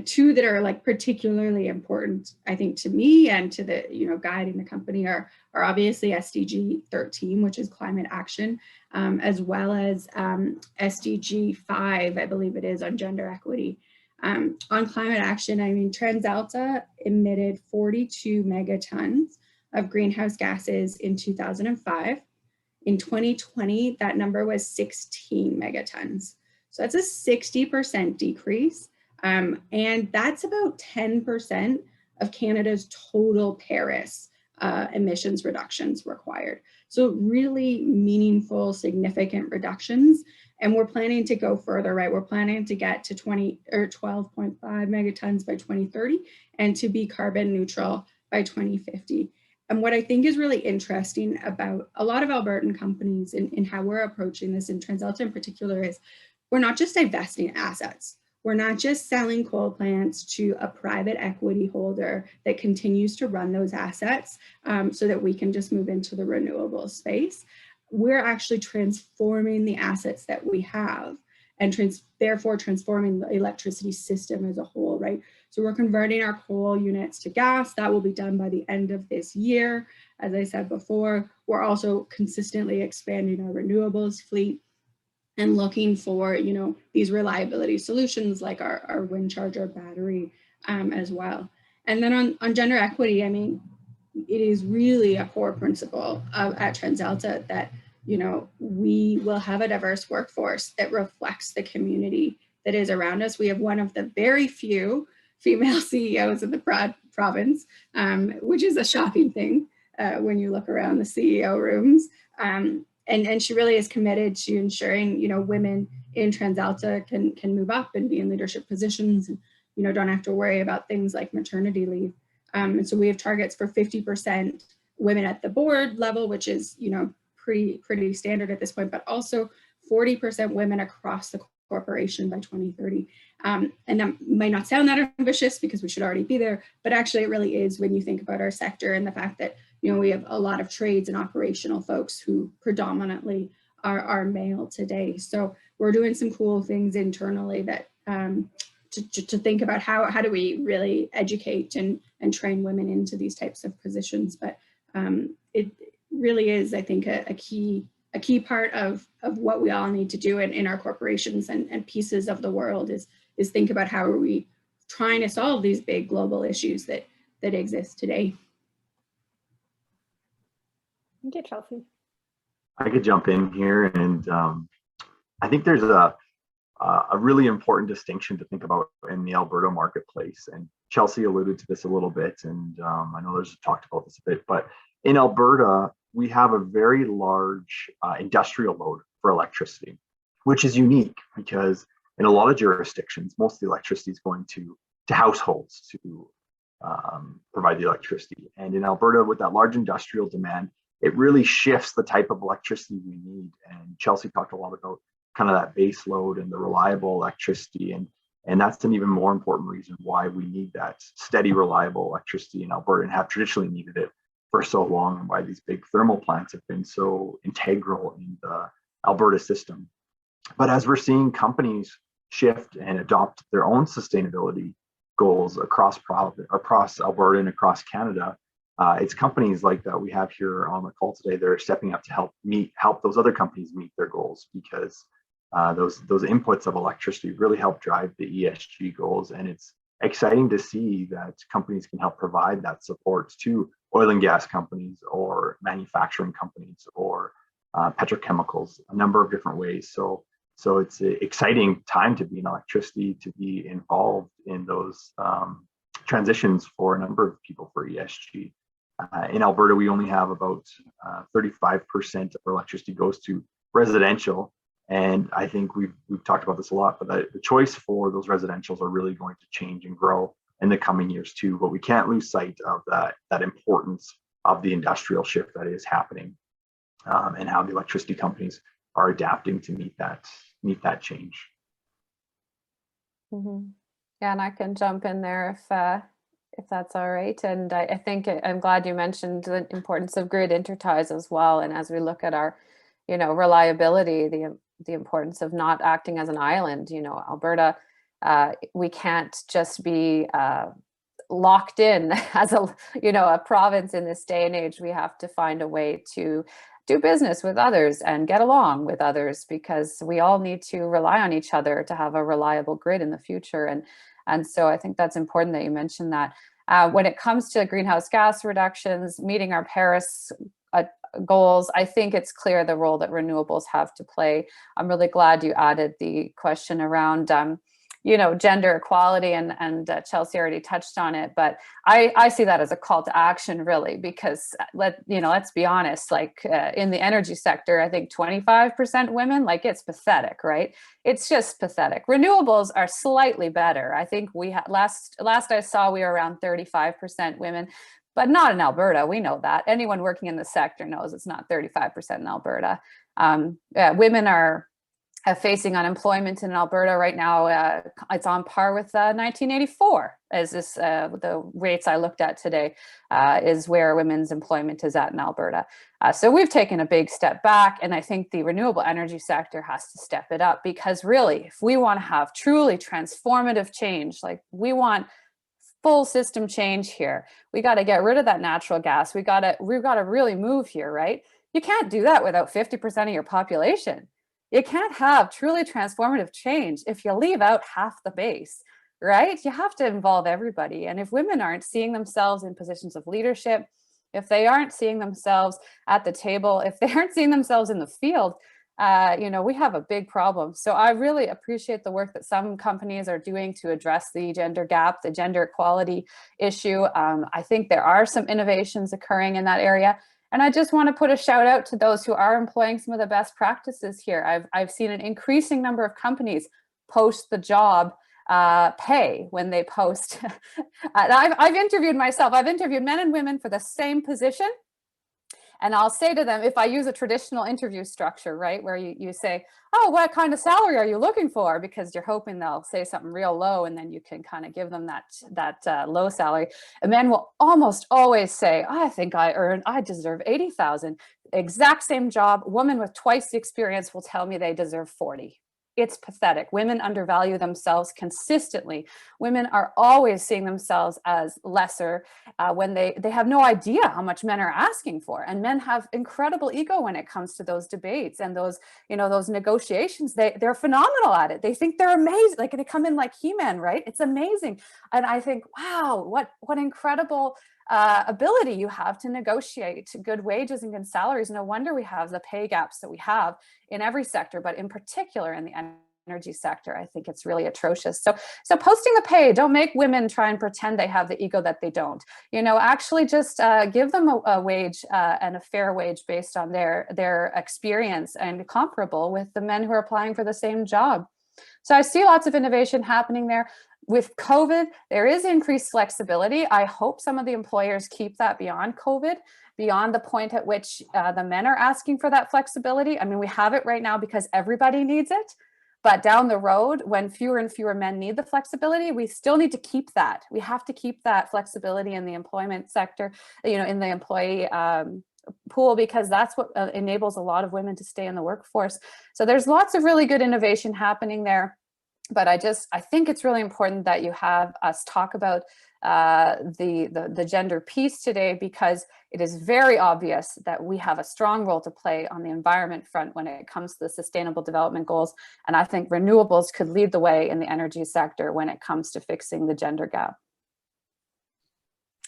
F: two that are like particularly important, I think, to me and to the, guiding the company are obviously SDG 13, which is climate action, as well as SDG 5, I believe it is, on gender equity. On climate action, I mean, TransAlta emitted 42 megatons of greenhouse gases in 2005. In 2020, that number was 16 megatons. So that's a 60% decrease. And that's about 10% of Canada's total Paris emissions reductions required. So really meaningful, significant reductions. And we're planning to go further, right? We're planning to get to 12.5 megatons by 2030 and to be carbon neutral by 2050. And what I think is really interesting about a lot of Albertan companies in how we're approaching this, in TransAlta in particular, is we're not just divesting assets. We're not just selling coal plants to a private equity holder that continues to run those assets so that we can just move into the renewable space. We're actually transforming the assets that we have and therefore transforming the electricity system as a whole, right? So we're converting our coal units to gas. That will be done by the end of this year. As I said before, we're also consistently expanding our renewables fleet and looking for, these reliability solutions like our wind charger battery as well. And then on gender equity, I mean, it is really a core principle at TransAlta that, we will have a diverse workforce that reflects the community that is around us. We have one of the very few female CEOs in the province, which is a shocking thing when you look around the CEO rooms. And she really is committed to ensuring, women in TransAlta can move up and be in leadership positions. And don't have to worry about things like maternity leave. And so we have targets for 50% women at the board level, which is, pretty standard at this point, but also 40% women across the corporation by 2030. And that might not sound that ambitious because we should already be there, but actually it really is when you think about our sector and the fact that, we have a lot of trades and operational folks who predominantly are male today. So we're doing some cool things internally that to think about how do we really educate and train women into these types of positions. But it really is, I think, a key part of what we all need to do in our corporations and pieces of the world is think about how are we trying to solve these big global issues that exist today.
C: Thank you, Chelsea.
G: I could jump in here, and I think there's a really important distinction to think about in the Alberta marketplace. And Chelsea alluded to this a little bit, and I know there's talked about this a bit, but in Alberta, we have a very large industrial load for electricity, which is unique because in a lot of jurisdictions, most of the electricity is going to households to provide the electricity. And in Alberta, with that large industrial demand, it really shifts the type of electricity we need. And Chelsea talked a lot about kind of that base load and the reliable electricity. And that's an even more important reason why we need that steady, reliable electricity in Alberta and have traditionally needed it for so long, and why these big thermal plants have been so integral in the Alberta system. But as we're seeing companies shift and adopt their own sustainability goals across Alberta and across Canada, it's companies like that we have here on the call today that are stepping up to help those other companies meet their goals, because those inputs of electricity really help drive the ESG goals. And it's exciting to see that companies can help provide that support to oil and gas companies or manufacturing companies or petrochemicals, a number of different ways. So it's an exciting time to be in electricity, to be involved in those transitions for a number of people for ESG. In Alberta, we only have about 35% of our electricity goes to residential. And I think we've talked about this a lot, but the choice for those residentials are really going to change and grow in the coming years too. But we can't lose sight of that importance of the industrial shift that is happening, and how the electricity companies are adapting to meet that change.
D: Mm-hmm. Yeah, and I can jump in there if that's all right. And I think I'm glad you mentioned the importance of grid interties as well. And as we look at our, reliability, the importance of not acting as an island. Alberta, we can't just be locked in as a province in this day and age. We have to find a way to do business with others and get along with others, because we all need to rely on each other to have a reliable grid in the future. And so I think that's important that you mentioned that. When it comes to greenhouse gas reductions, meeting our Paris goals, I think it's clear the role that renewables have to play. I'm really glad you added the question around gender equality, and Chelsea already touched on it, but I see that as a call to action, really, because let's be honest, in the energy sector, I think 25% women, it's pathetic, right? It's just pathetic. Renewables are slightly better. I think we had last I saw, we were around 35% women, but not in Alberta. We know that. Anyone working in the sector knows it's not 35% in Alberta. Women are facing unemployment in Alberta right now. It's on par with 1984, as this the rates I looked at today is where women's employment is at in Alberta. So we've taken a big step back, and I think the renewable energy sector has to step it up, because really, if we want to have truly transformative change, we want full system change here, we got to get rid of that natural gas. We've got to really move here, right? You can't do that without 50% of your population. You can't have truly transformative change if you leave out half the base, right? You have to involve everybody. And if women aren't seeing themselves in positions of leadership, if they aren't seeing themselves at the table, if they aren't seeing themselves in the field, we have a big problem. So I really appreciate the work that some companies are doing to address the gender gap, the gender equality issue. I think there are some innovations occurring in that area. And I just want to put a shout out to those who are employing some of the best practices here. I've seen an increasing number of companies post the job pay when they post. I've interviewed myself. I've interviewed men and women for the same position. And I'll say to them, if I use a traditional interview structure, right, where you say, oh, what kind of salary are you looking for? Because you're hoping they'll say something real low, and then you can kind of give them that low salary. And men will almost always say, I think I deserve 80,000. Exact same job. Woman with twice the experience will tell me they deserve 40. It's pathetic. Women undervalue themselves consistently. Women are always seeing themselves as lesser when they have no idea how much men are asking for. And men have incredible ego when it comes to those debates and those negotiations. They're phenomenal at it. They think they're amazing. Like, they come in like He-Man, right? It's amazing. And I think, wow, what incredible ability you have to negotiate good wages and good salaries. No wonder we have the pay gaps that we have in every sector, but in particular in the energy sector. I think it's really atrocious. So posting the pay, don't make women try and pretend they have the ego that they don't. Actually just give them a wage and a fair wage based on their experience and comparable with the men who are applying for the same job. So I see lots of innovation happening there. With COVID, there is increased flexibility. I hope some of the employers keep that beyond COVID, beyond the point at which the men are asking for that flexibility. I mean, we have it right now because everybody needs it. But down the road, when fewer and fewer men need the flexibility, we still need to keep that. We have to keep that flexibility in the employment sector, in the employee pool, because that's what enables a lot of women to stay in the workforce. So there's lots of really good innovation happening there. But I think it's really important that you have us talk about the gender piece today, because it is very obvious that we have a strong role to play on the environment front when it comes to the Sustainable Development Goals. And I think renewables could lead the way in the energy sector when it comes to fixing the gender gap.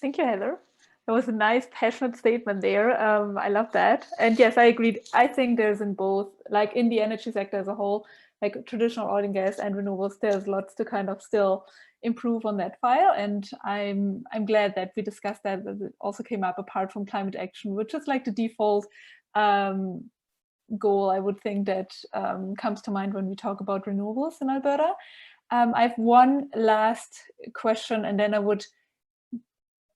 C: Thank you, Heather. That was a nice, passionate statement there. I love that. And yes, I agreed. I think there's in both, like in the energy sector as a whole, like traditional oil and gas and renewables, there's lots to kind of still improve on that file. And I'm glad that we discussed that it also came up apart from climate action, which is like the default goal, I would think, that comes to mind when we talk about renewables in Alberta. I have one last question, and then I would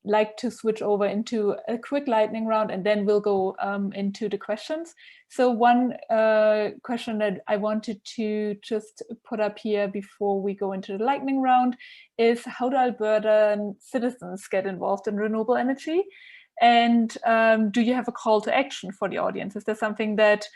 C: like to switch over into a quick lightning round, and then we'll go into the questions. So one question that I wanted to just put up here before we go into the lightning round is, how do Albertan citizens get involved in renewable energy? And do you have a call to action for the audience? Is there something that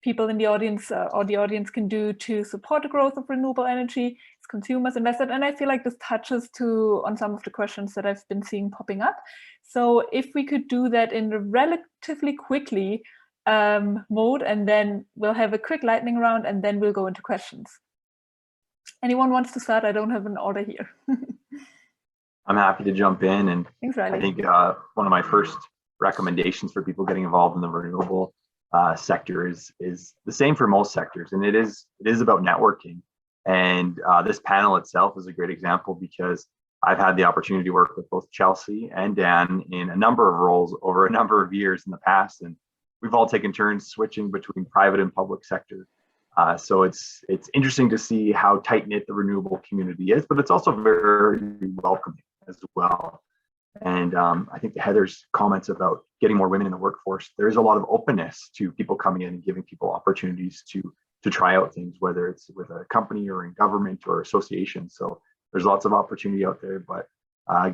C: people in the audience or the audience can do to support the growth of renewable energy, as consumers, investors? And I feel like this touches on some of the questions that I've been seeing popping up. So if we could do that in a relatively quickly mode, and then we'll have a quick lightning round, and then we'll go into questions. Anyone wants to start? I don't have an order here.
G: I'm happy to jump in. And
C: Thanks, Riley.
G: I think one of my first recommendations for people getting involved in the renewable sector is the same for most sectors, and it is about networking. And this panel itself is a great example, because I've had the opportunity to work with both Chelsea and Dan in a number of roles over a number of years in the past, and we've all taken turns switching between private and public sector. So it's interesting to see how tight-knit the renewable community is, but it's also very welcoming as well. And I think Heather's comments about getting more women in the workforce, there is a lot of openness to people coming in and giving people opportunities to try out things, whether it's with a company or in government or association. So there's lots of opportunity out there, but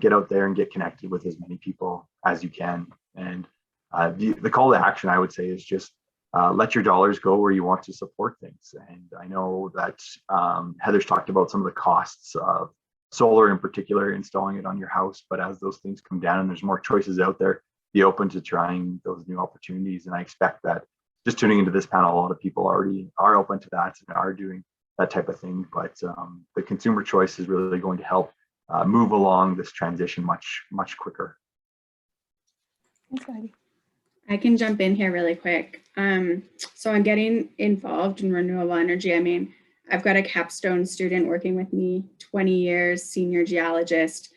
G: get out there and get connected with as many people as you can. And the call to action, I would say, is just let your dollars go where you want to support things. And I know that Heather's talked about some of the costs of solar in particular, installing it on your house, but as those things come down and there's more choices out there, be open to trying those new opportunities. And I expect that just tuning into this panel, a lot of people already are open to that and are doing that type of thing. But the consumer choice is really going to help move along this transition much quicker.
C: Okay.
F: I can jump in here really quick. So on getting involved in renewable energy, I mean, I've got a capstone student working with me, 20 years, senior geologist,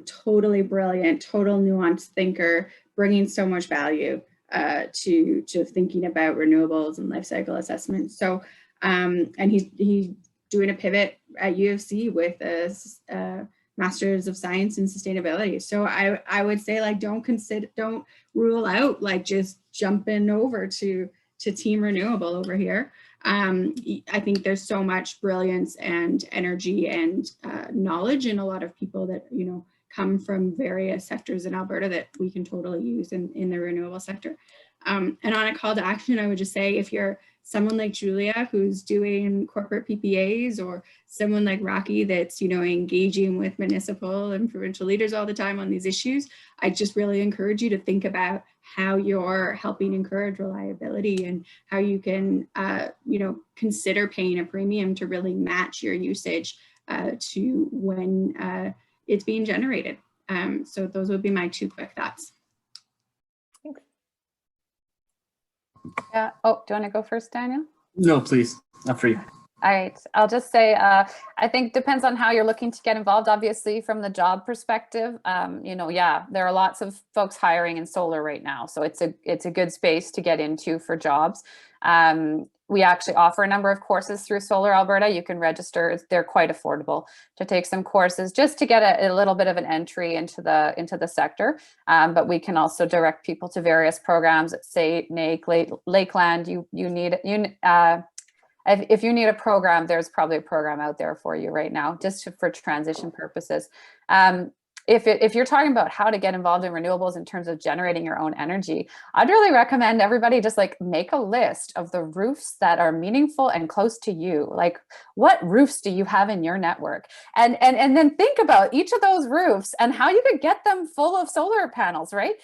F: totally brilliant, total nuanced thinker, bringing so much value to thinking about renewables and life cycle assessment. So, and he doing a pivot at U of C with a Master's of Science in Sustainability. So I would say, like, don't rule out like just jumping over to Team Renewable over here. I think there's so much brilliance and energy and knowledge in a lot of people that, you know, come from various sectors in Alberta that we can totally use in the renewable sector. And on a call to action, I would just say, if you're someone like Julia who's doing corporate PPAs, or someone like Rocky that's, you know, engaging with municipal and provincial leaders all the time on these issues, I just really encourage you to think about how you're helping encourage reliability and how you can, you know, consider paying a premium to really match your usage to when it's being generated. So those would be my 2 quick thoughts.
D: Yeah. Oh, do you want to go first, Daniel?
E: No, please. After you.
D: All right. I'll just say, I think depends on how you're looking to get involved. Obviously, from the job perspective, you know, yeah, there are lots of folks hiring in solar right now. So it's a good space to get into for jobs. We actually offer a number of courses through Solar Alberta. You can register. They're quite affordable to take some courses just to get a little bit of an entry into the sector. But we can also direct people to various programs at, say, NAIC, Lakeland. If you need a program, there's probably a program out there for you right now, just for transition purposes. If you're talking about how to get involved in renewables in terms of generating your own energy, I'd really recommend everybody just like make a list of the roofs that are meaningful and close to you. Like, what roofs do you have in your network? And then think about each of those roofs and how you could get them full of solar panels, right?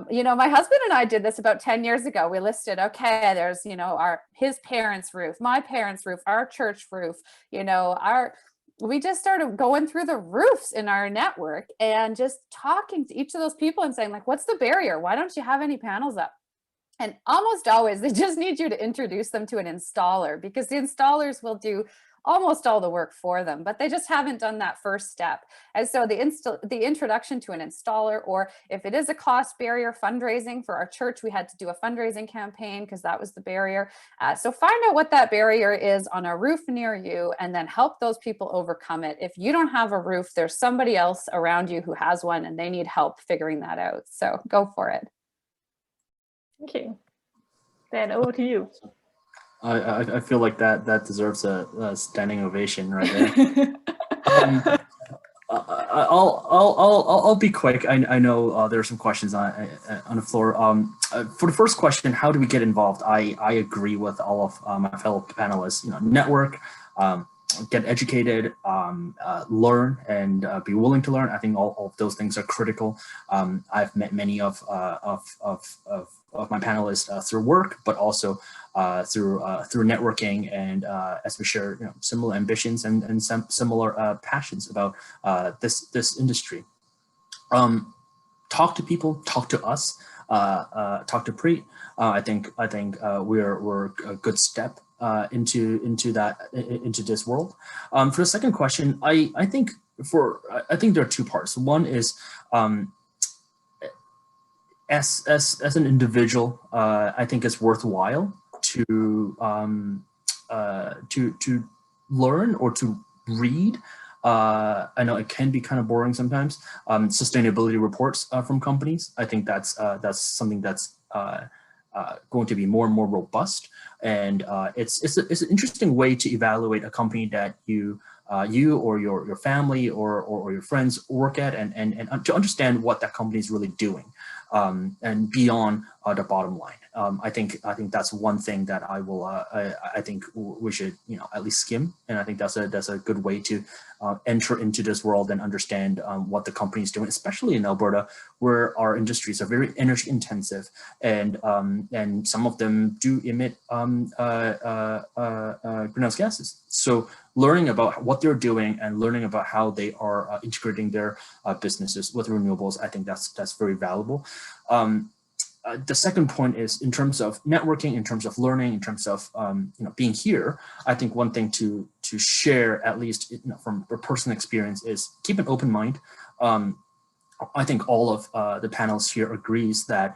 D: You know, my husband and I did this about 10 years ago. We listed, okay, there's, you know, his parents' roof, my parents' roof, our church roof, you know, we just started going through the roofs in our network and just talking to each of those people and saying, like, what's the barrier? Why don't you have any panels up? And almost always they just need you to introduce them to an installer, because the installers will do almost all the work for them, but they just haven't done that first step. And so the introduction to an installer, or if it is a cost barrier, fundraising for our church, we had to do a fundraising campaign because that was the barrier. So find out what that barrier is on a roof near you and then help those people overcome it. If you don't have a roof, there's somebody else around you who has one and they need help figuring that out. So go for it.
C: Thank you. Dan, over to you.
E: I feel like that deserves a standing ovation right there. I'll be quick. I know there are some questions on the floor. For the first question, how do we get involved? I agree with all of my fellow panelists. You know, network, get educated, learn, and be willing to learn. I think all of those things are critical. I've met many of my panelists through work, but also through networking, and as we share, you know, similar ambitions and some similar passions about this industry. Talk to people, talk to us, talk to Preet. I think we're a good step into this world. For the second question, I think there are 2 parts. One is as an individual, I think it's worthwhile to learn or to read. I know it can be kind of boring sometimes. Sustainability reports from companies. I think that's something that's going to be more and more robust, and it's an interesting way to evaluate a company that you or your family or your friends work at, and to understand what that company is really doing, and beyond the bottom line. I think that's one thing that I think we should, you know, at least skim, and I think that's a good way to enter into this world and understand what the company is doing, especially in Alberta, where our industries are very energy intensive, and some of them do emit greenhouse gases. So learning about what they're doing and learning about how they are integrating their businesses with renewables, I think that's very valuable. The second point is in terms of networking, in terms of learning, in terms of you know, being here. I think one thing to share, at least, you know, from a personal experience, is keep an open mind. I think all of the panels here agrees that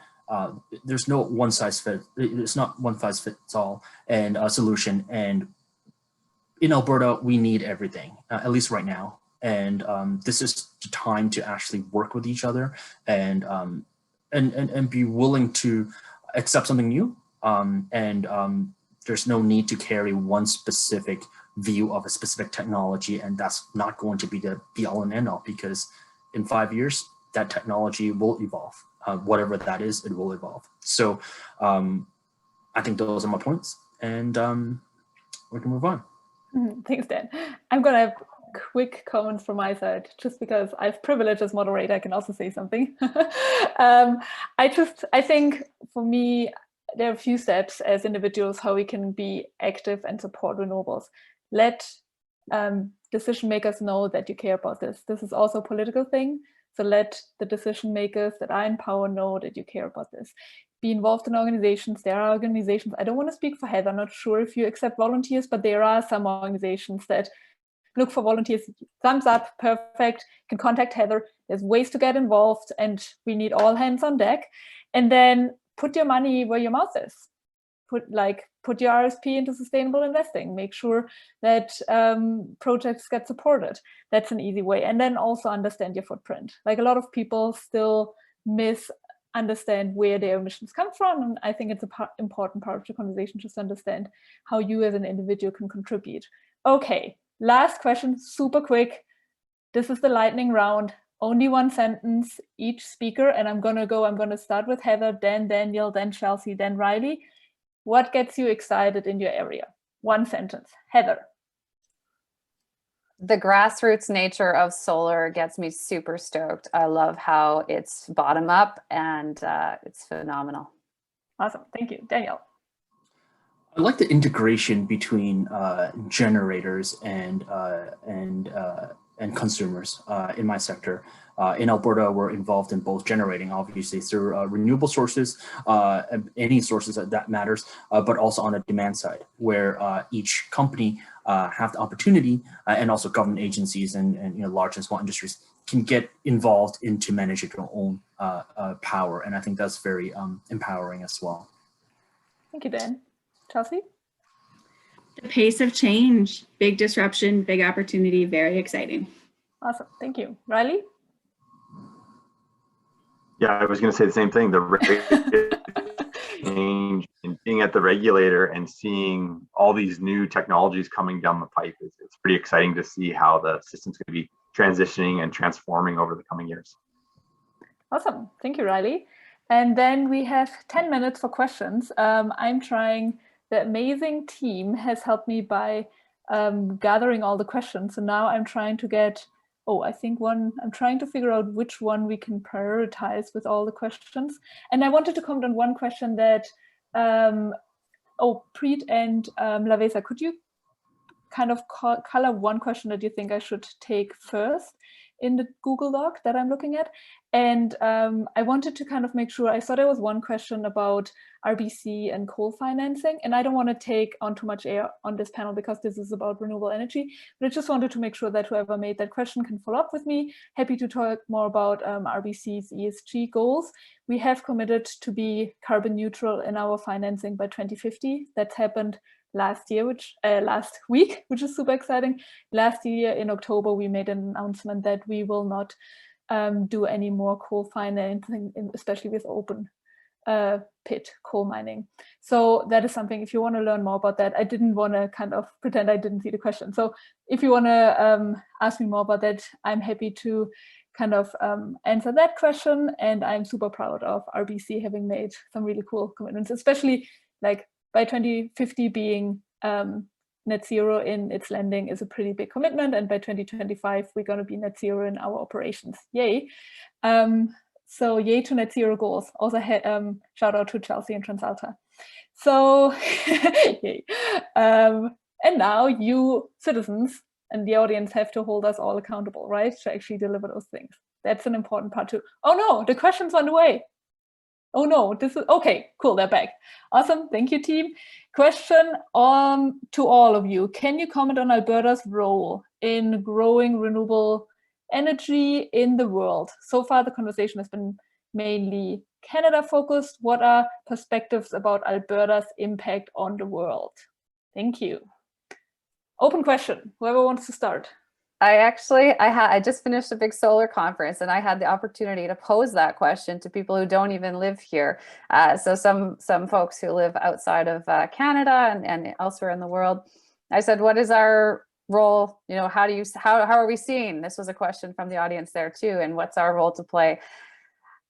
E: there's no one size fits. It's not one size fits all and a solution. And in Alberta, we need everything, at least right now. And this is the time to actually work with each other and be willing to accept something new. There's no need to carry one specific view of a specific technology, and that's not going to be the be all and end all, because in 5 years, that technology will evolve. Whatever that is, it will evolve. So I think those are my points, and we can move on.
C: Thanks, Dan. I'm going to have quick comments from my side, just because I have privilege as moderator, I can also say something. I think for me, there are a few steps as individuals how we can be active and support renewables. Let decision makers know that you care about this. This is also a political thing. So let the decision makers that are in power know that you care about this. Be involved in organizations. There are organizations, I don't want to speak for Heather, I'm not sure if you accept volunteers, but there are some organizations that look for volunteers. Thumbs up, perfect, you can contact Heather. There's ways to get involved, and we need all hands on deck. And then put your money where your mouth is. Put your RSP into sustainable investing. Make sure that projects get supported. That's an easy way. And then also understand your footprint. Like, a lot of people still misunderstand where their emissions come from. And I think it's an important part of the conversation, just to understand how you as an individual can contribute. Okay, last question, super quick. This is the lightning round. Only one sentence each speaker, and I'm going to start with Heather, then Daniel, then Chelsea, then Riley. What gets you excited in your area? One sentence. Heather.
D: The grassroots nature of solar gets me super stoked. I love how it's bottom up, and it's phenomenal.
C: Awesome, thank you. Daniel.
E: I like the integration between generators and consumers in my sector. In Alberta, we're involved in both generating, obviously, through renewable sources, any sources that matters, but also on the demand side, where each company have the opportunity, and also government agencies and large and small industries can get involved into managing their own power. And I think that's very empowering as well.
C: Thank you, Dan. Chelsea?
F: The pace of change, big disruption, big opportunity, very exciting.
C: Awesome, thank you. Riley?
G: Yeah, I was going to say the same thing. The rate of change and being at the regulator and seeing all these new technologies coming down the pipe, it's pretty exciting to see how the system's going to be transitioning and transforming over the coming years.
C: Awesome, thank you, Riley. And then we have 10 minutes for questions. The amazing team has helped me by gathering all the questions. So now I'm trying to get, I'm trying to figure out which one we can prioritize with all the questions. And I wanted to comment on one question that, Preet and Lavesa, could you kind of color one question that you think I should take first in the Google Doc that I'm looking at? And I wanted to kind of make sure, I saw there was one question about RBC and coal financing, and I don't want to take on too much air on this panel because this is about renewable energy, but I just wanted to make sure that whoever made that question can follow up with me. Happy to talk more about RBC's ESG goals. We have committed to be carbon neutral in our financing by 2050. That's happened last week, which is super exciting. Last year in October, we made an announcement that we will not do any more coal financing, especially with open pit coal mining. So that is something, if you want to learn more about that, I didn't want to kind of pretend I didn't see the question. So if you want to ask me more about that, I'm happy to kind of answer that question. And I'm super proud of RBC having made some really cool commitments, especially like by 2050 being net zero in its lending is a pretty big commitment. And by 2025, we're going to be net zero in our operations. Yay. So yay to net zero goals. Also shout out to Chelsea and TransAlta. So yay. And now you citizens and the audience have to hold us all accountable, right? To actually deliver those things. That's an important part too. Oh no, the question's on the way. Oh no, this is, okay, cool, they're back. Awesome, thank you team. Question to all of you. Can you comment on Alberta's role in growing renewable energy in the world? So far the conversation has been mainly Canada focused. What are perspectives about Alberta's impact on the world? Thank you. Open question, whoever wants to start.
D: I just finished a big solar conference, and I had the opportunity to pose that question to people who don't even live here. So some folks who live outside of Canada and elsewhere in the world. I said, what is our role? You know, how are we seen? This was a question from the audience there too. And what's our role to play?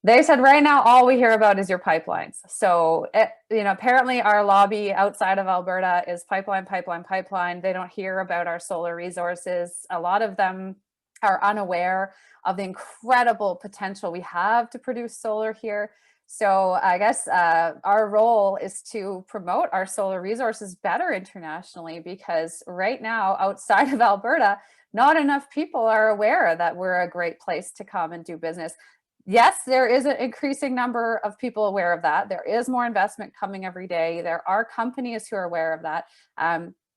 D: They said right now, all we hear about is your pipelines. So, apparently our lobby outside of Alberta is pipeline, pipeline, pipeline. They don't hear about our solar resources. A lot of them are unaware of the incredible potential we have to produce solar here. So I guess our role is to promote our solar resources better internationally, because right now outside of Alberta, not enough people are aware that we're a great place to come and do business. Yes, there is an increasing number of people aware of that. There is more investment coming every day. There are companies who are aware of that.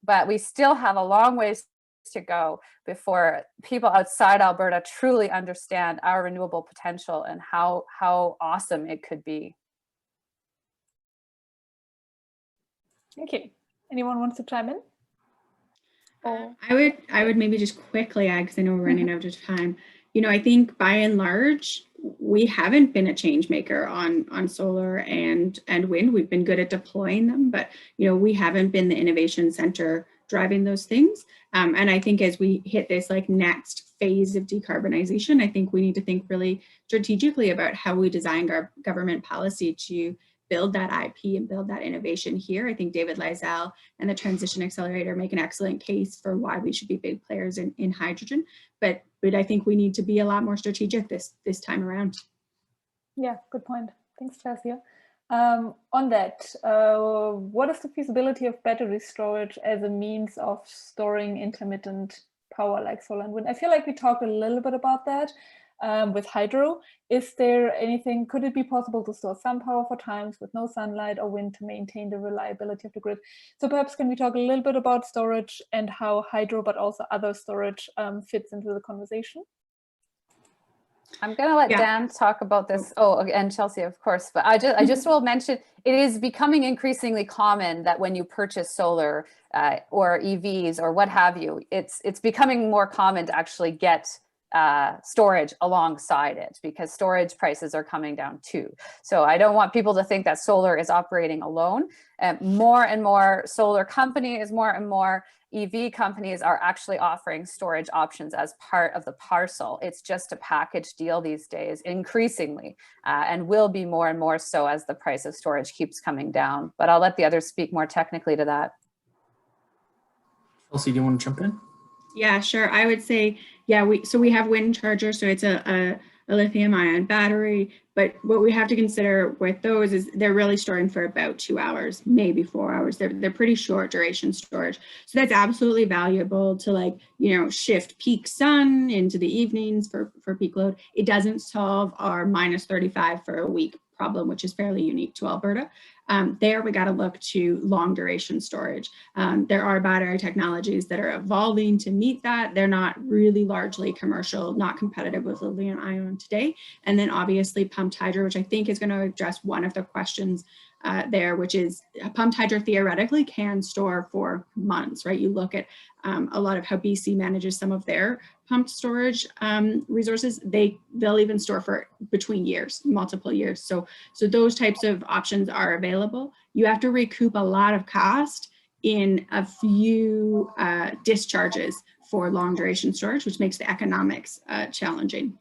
D: But we still have a long ways to go before people outside Alberta truly understand our renewable potential and how awesome it could be.
C: Thank you. Anyone wants to chime in?
F: I would maybe just quickly add, because I know we're running out of time. You know, I think by and large, we haven't been a change maker on solar and wind. We've been good at deploying them, but we haven't been the innovation center driving those things. And I think as we hit this like next phase of decarbonization, I think we need to think really strategically about how we design our government policy to build that IP and build that innovation here. I think David Lizell and the Transition Accelerator make an excellent case for why we should be big players in hydrogen. But I think we need to be a lot more strategic this time around.
C: Yeah, good point. Thanks, Chelsea. On that, what is the feasibility of battery storage as a means of storing intermittent power like solar and wind? I feel like we talked a little bit about that with hydro. Is there anything, could it be possible to store some power for times with no sunlight or wind to maintain the reliability of the grid? So perhaps can we talk a little bit about storage and how hydro, but also other storage fits into the conversation?
D: I'm going to let Dan talk about this. Oh, and Chelsea, of course. But I just will mention, it is becoming increasingly common that when you purchase solar or EVs or what have you, it's becoming more common to actually get storage alongside it, because storage prices are coming down too. So I don't want people to think that solar is operating alone. More and more solar companies, more and more EV companies are actually offering storage options as part of the parcel. It's just a package deal these days, increasingly, and will be more and more so as the price of storage keeps coming down. But I'll let the others speak more technically to that.
E: Chelsea, do you want to jump in?
F: Yeah, sure. I would say, we have wind chargers, so it's a lithium ion battery, but what we have to consider with those is they're really storing for about 2 hours, maybe 4 hours. They're pretty short duration storage. So that's absolutely valuable to shift peak sun into the evenings for peak load. It doesn't solve our -35 for a week problem, which is fairly unique to Alberta. There we got to look to long duration storage. There are battery technologies that are evolving to meet that. They're not really largely commercial, not competitive with lithium ion today. And then obviously pumped hydro, which I think is going to address one of the questions there, which is pumped hydro theoretically can store for months, right? You look at a lot of how BC manages some of their pumped storage resources, they'll even store for between years, multiple years. So those types of options are available. You have to recoup a lot of cost in a few discharges for long duration storage, which makes the economics challenging.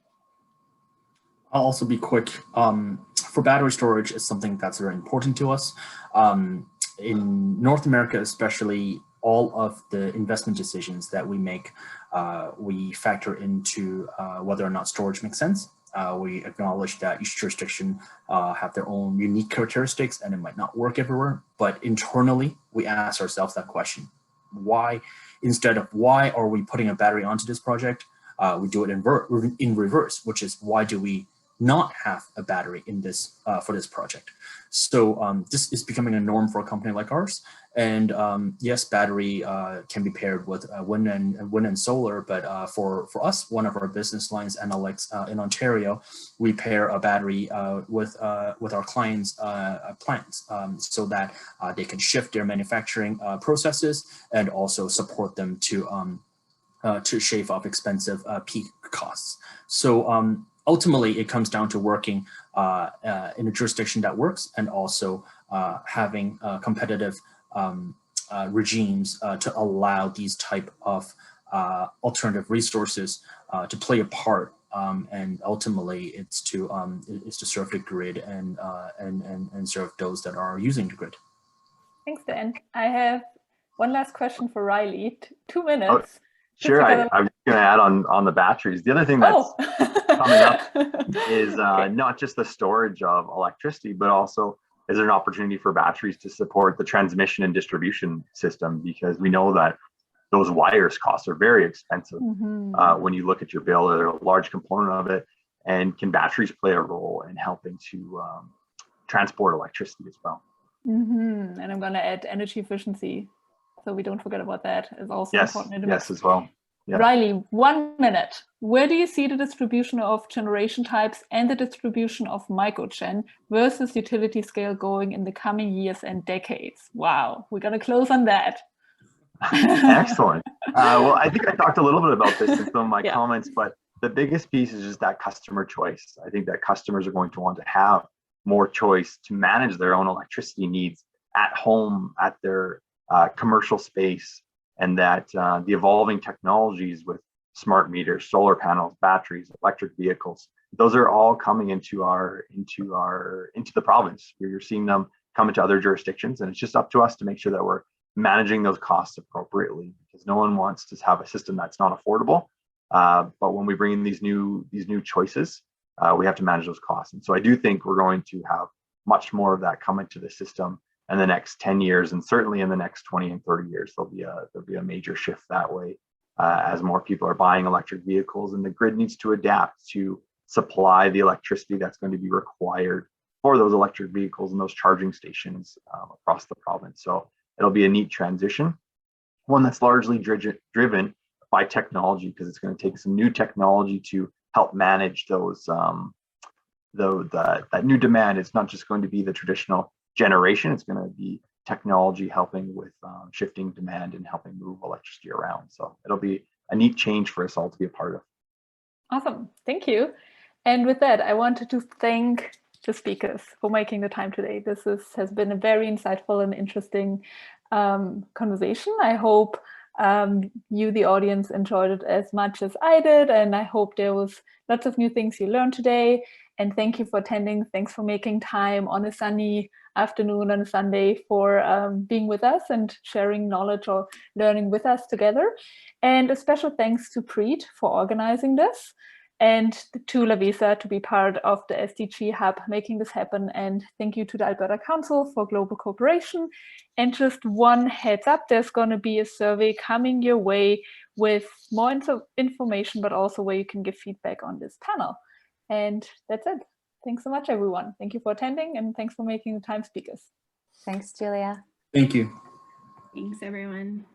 E: I'll also be quick. For battery storage, it's something that's very important to us. In North America, especially, all of the investment decisions that we make, we factor into whether or not storage makes sense. We acknowledge that each jurisdiction have their own unique characteristics and it might not work everywhere, but internally we ask ourselves that question. Why, instead of why are we putting a battery onto this project, we do it in reverse, which is why do we not have a battery in this for this project. So this is becoming a norm for a company like ours. And yes, battery can be paired with wind and solar, but for us, one of our business lines, Panelists in Ontario, we pair a battery with our clients' plants so that they can shift their manufacturing processes and also support them to shave off expensive peak costs. So ultimately, it comes down to working in a jurisdiction that works, and also having competitive regimes to allow these type of alternative resources to play a part. And ultimately, it's to serve the grid and serve those that are using the grid.
C: Thanks, Dan. I have one last question for Riley. 2 minutes.
G: Oh, sure, I was going to add on the batteries. The other thing that's coming up is not just the storage of electricity, but also is there an opportunity for batteries to support the transmission and distribution system, because we know that those wires costs are very expensive. When you look at your bill, they're a large component of it. And can batteries play a role in helping to transport electricity as well?
C: And I'm going to add energy efficiency, so we don't forget about that. Is also important in the mix.
G: Yes, as well. Yeah.
C: Riley, 1 minute. Where do you see the distribution of generation types and the distribution of Microgen versus utility scale going in the coming years and decades? Wow, we're going to close on that.
G: Excellent. Well, I think I talked a little bit about this in some of my comments, but the biggest piece is just that customer choice. I think that customers are going to want to have more choice to manage their own electricity needs at home, at their commercial space, and that the evolving technologies with smart meters, solar panels, batteries, electric vehicles, those are all coming into the province. You're seeing them come into other jurisdictions, and it's just up to us to make sure that we're managing those costs appropriately, because no one wants to have a system that's not affordable. But when we bring in these new choices, we have to manage those costs. And so I do think we're going to have much more of that come into the system in the next 10 years, and certainly in the next 20 and 30 years, there'll be a major shift that way as more people are buying electric vehicles, and the grid needs to adapt to supply the electricity that's going to be required for those electric vehicles and those charging stations across the province. So it'll be a neat transition, one that's largely driven by technology, because it's going to take some new technology to help manage those that new demand. It's not just going to be the traditional generation, it's going to be technology helping with shifting demand and helping move electricity around. So it'll be a neat change for us all to be a part of.
C: Awesome, thank you. And with that, I wanted to thank the speakers for making the time today. This has been a very insightful and interesting conversation. I hope you, the audience, enjoyed it as much as I did, and I hope there was lots of new things you learned today. And thank you for attending. Thanks for making time on a sunny afternoon on a Sunday for being with us and sharing knowledge or learning with us together. And a special thanks to Preet for organizing this, and to Lavisa to be part of the SDG Hub making this happen. And thank you to the Alberta Council for Global Cooperation. And just one heads up, there's going to be a survey coming your way with more information, but also where you can give feedback on this panel. And that's it. Thanks so much, everyone. Thank you for attending, and thanks for making the time, speakers.
D: Thanks, Julia.
E: Thank you.
F: Thanks, everyone.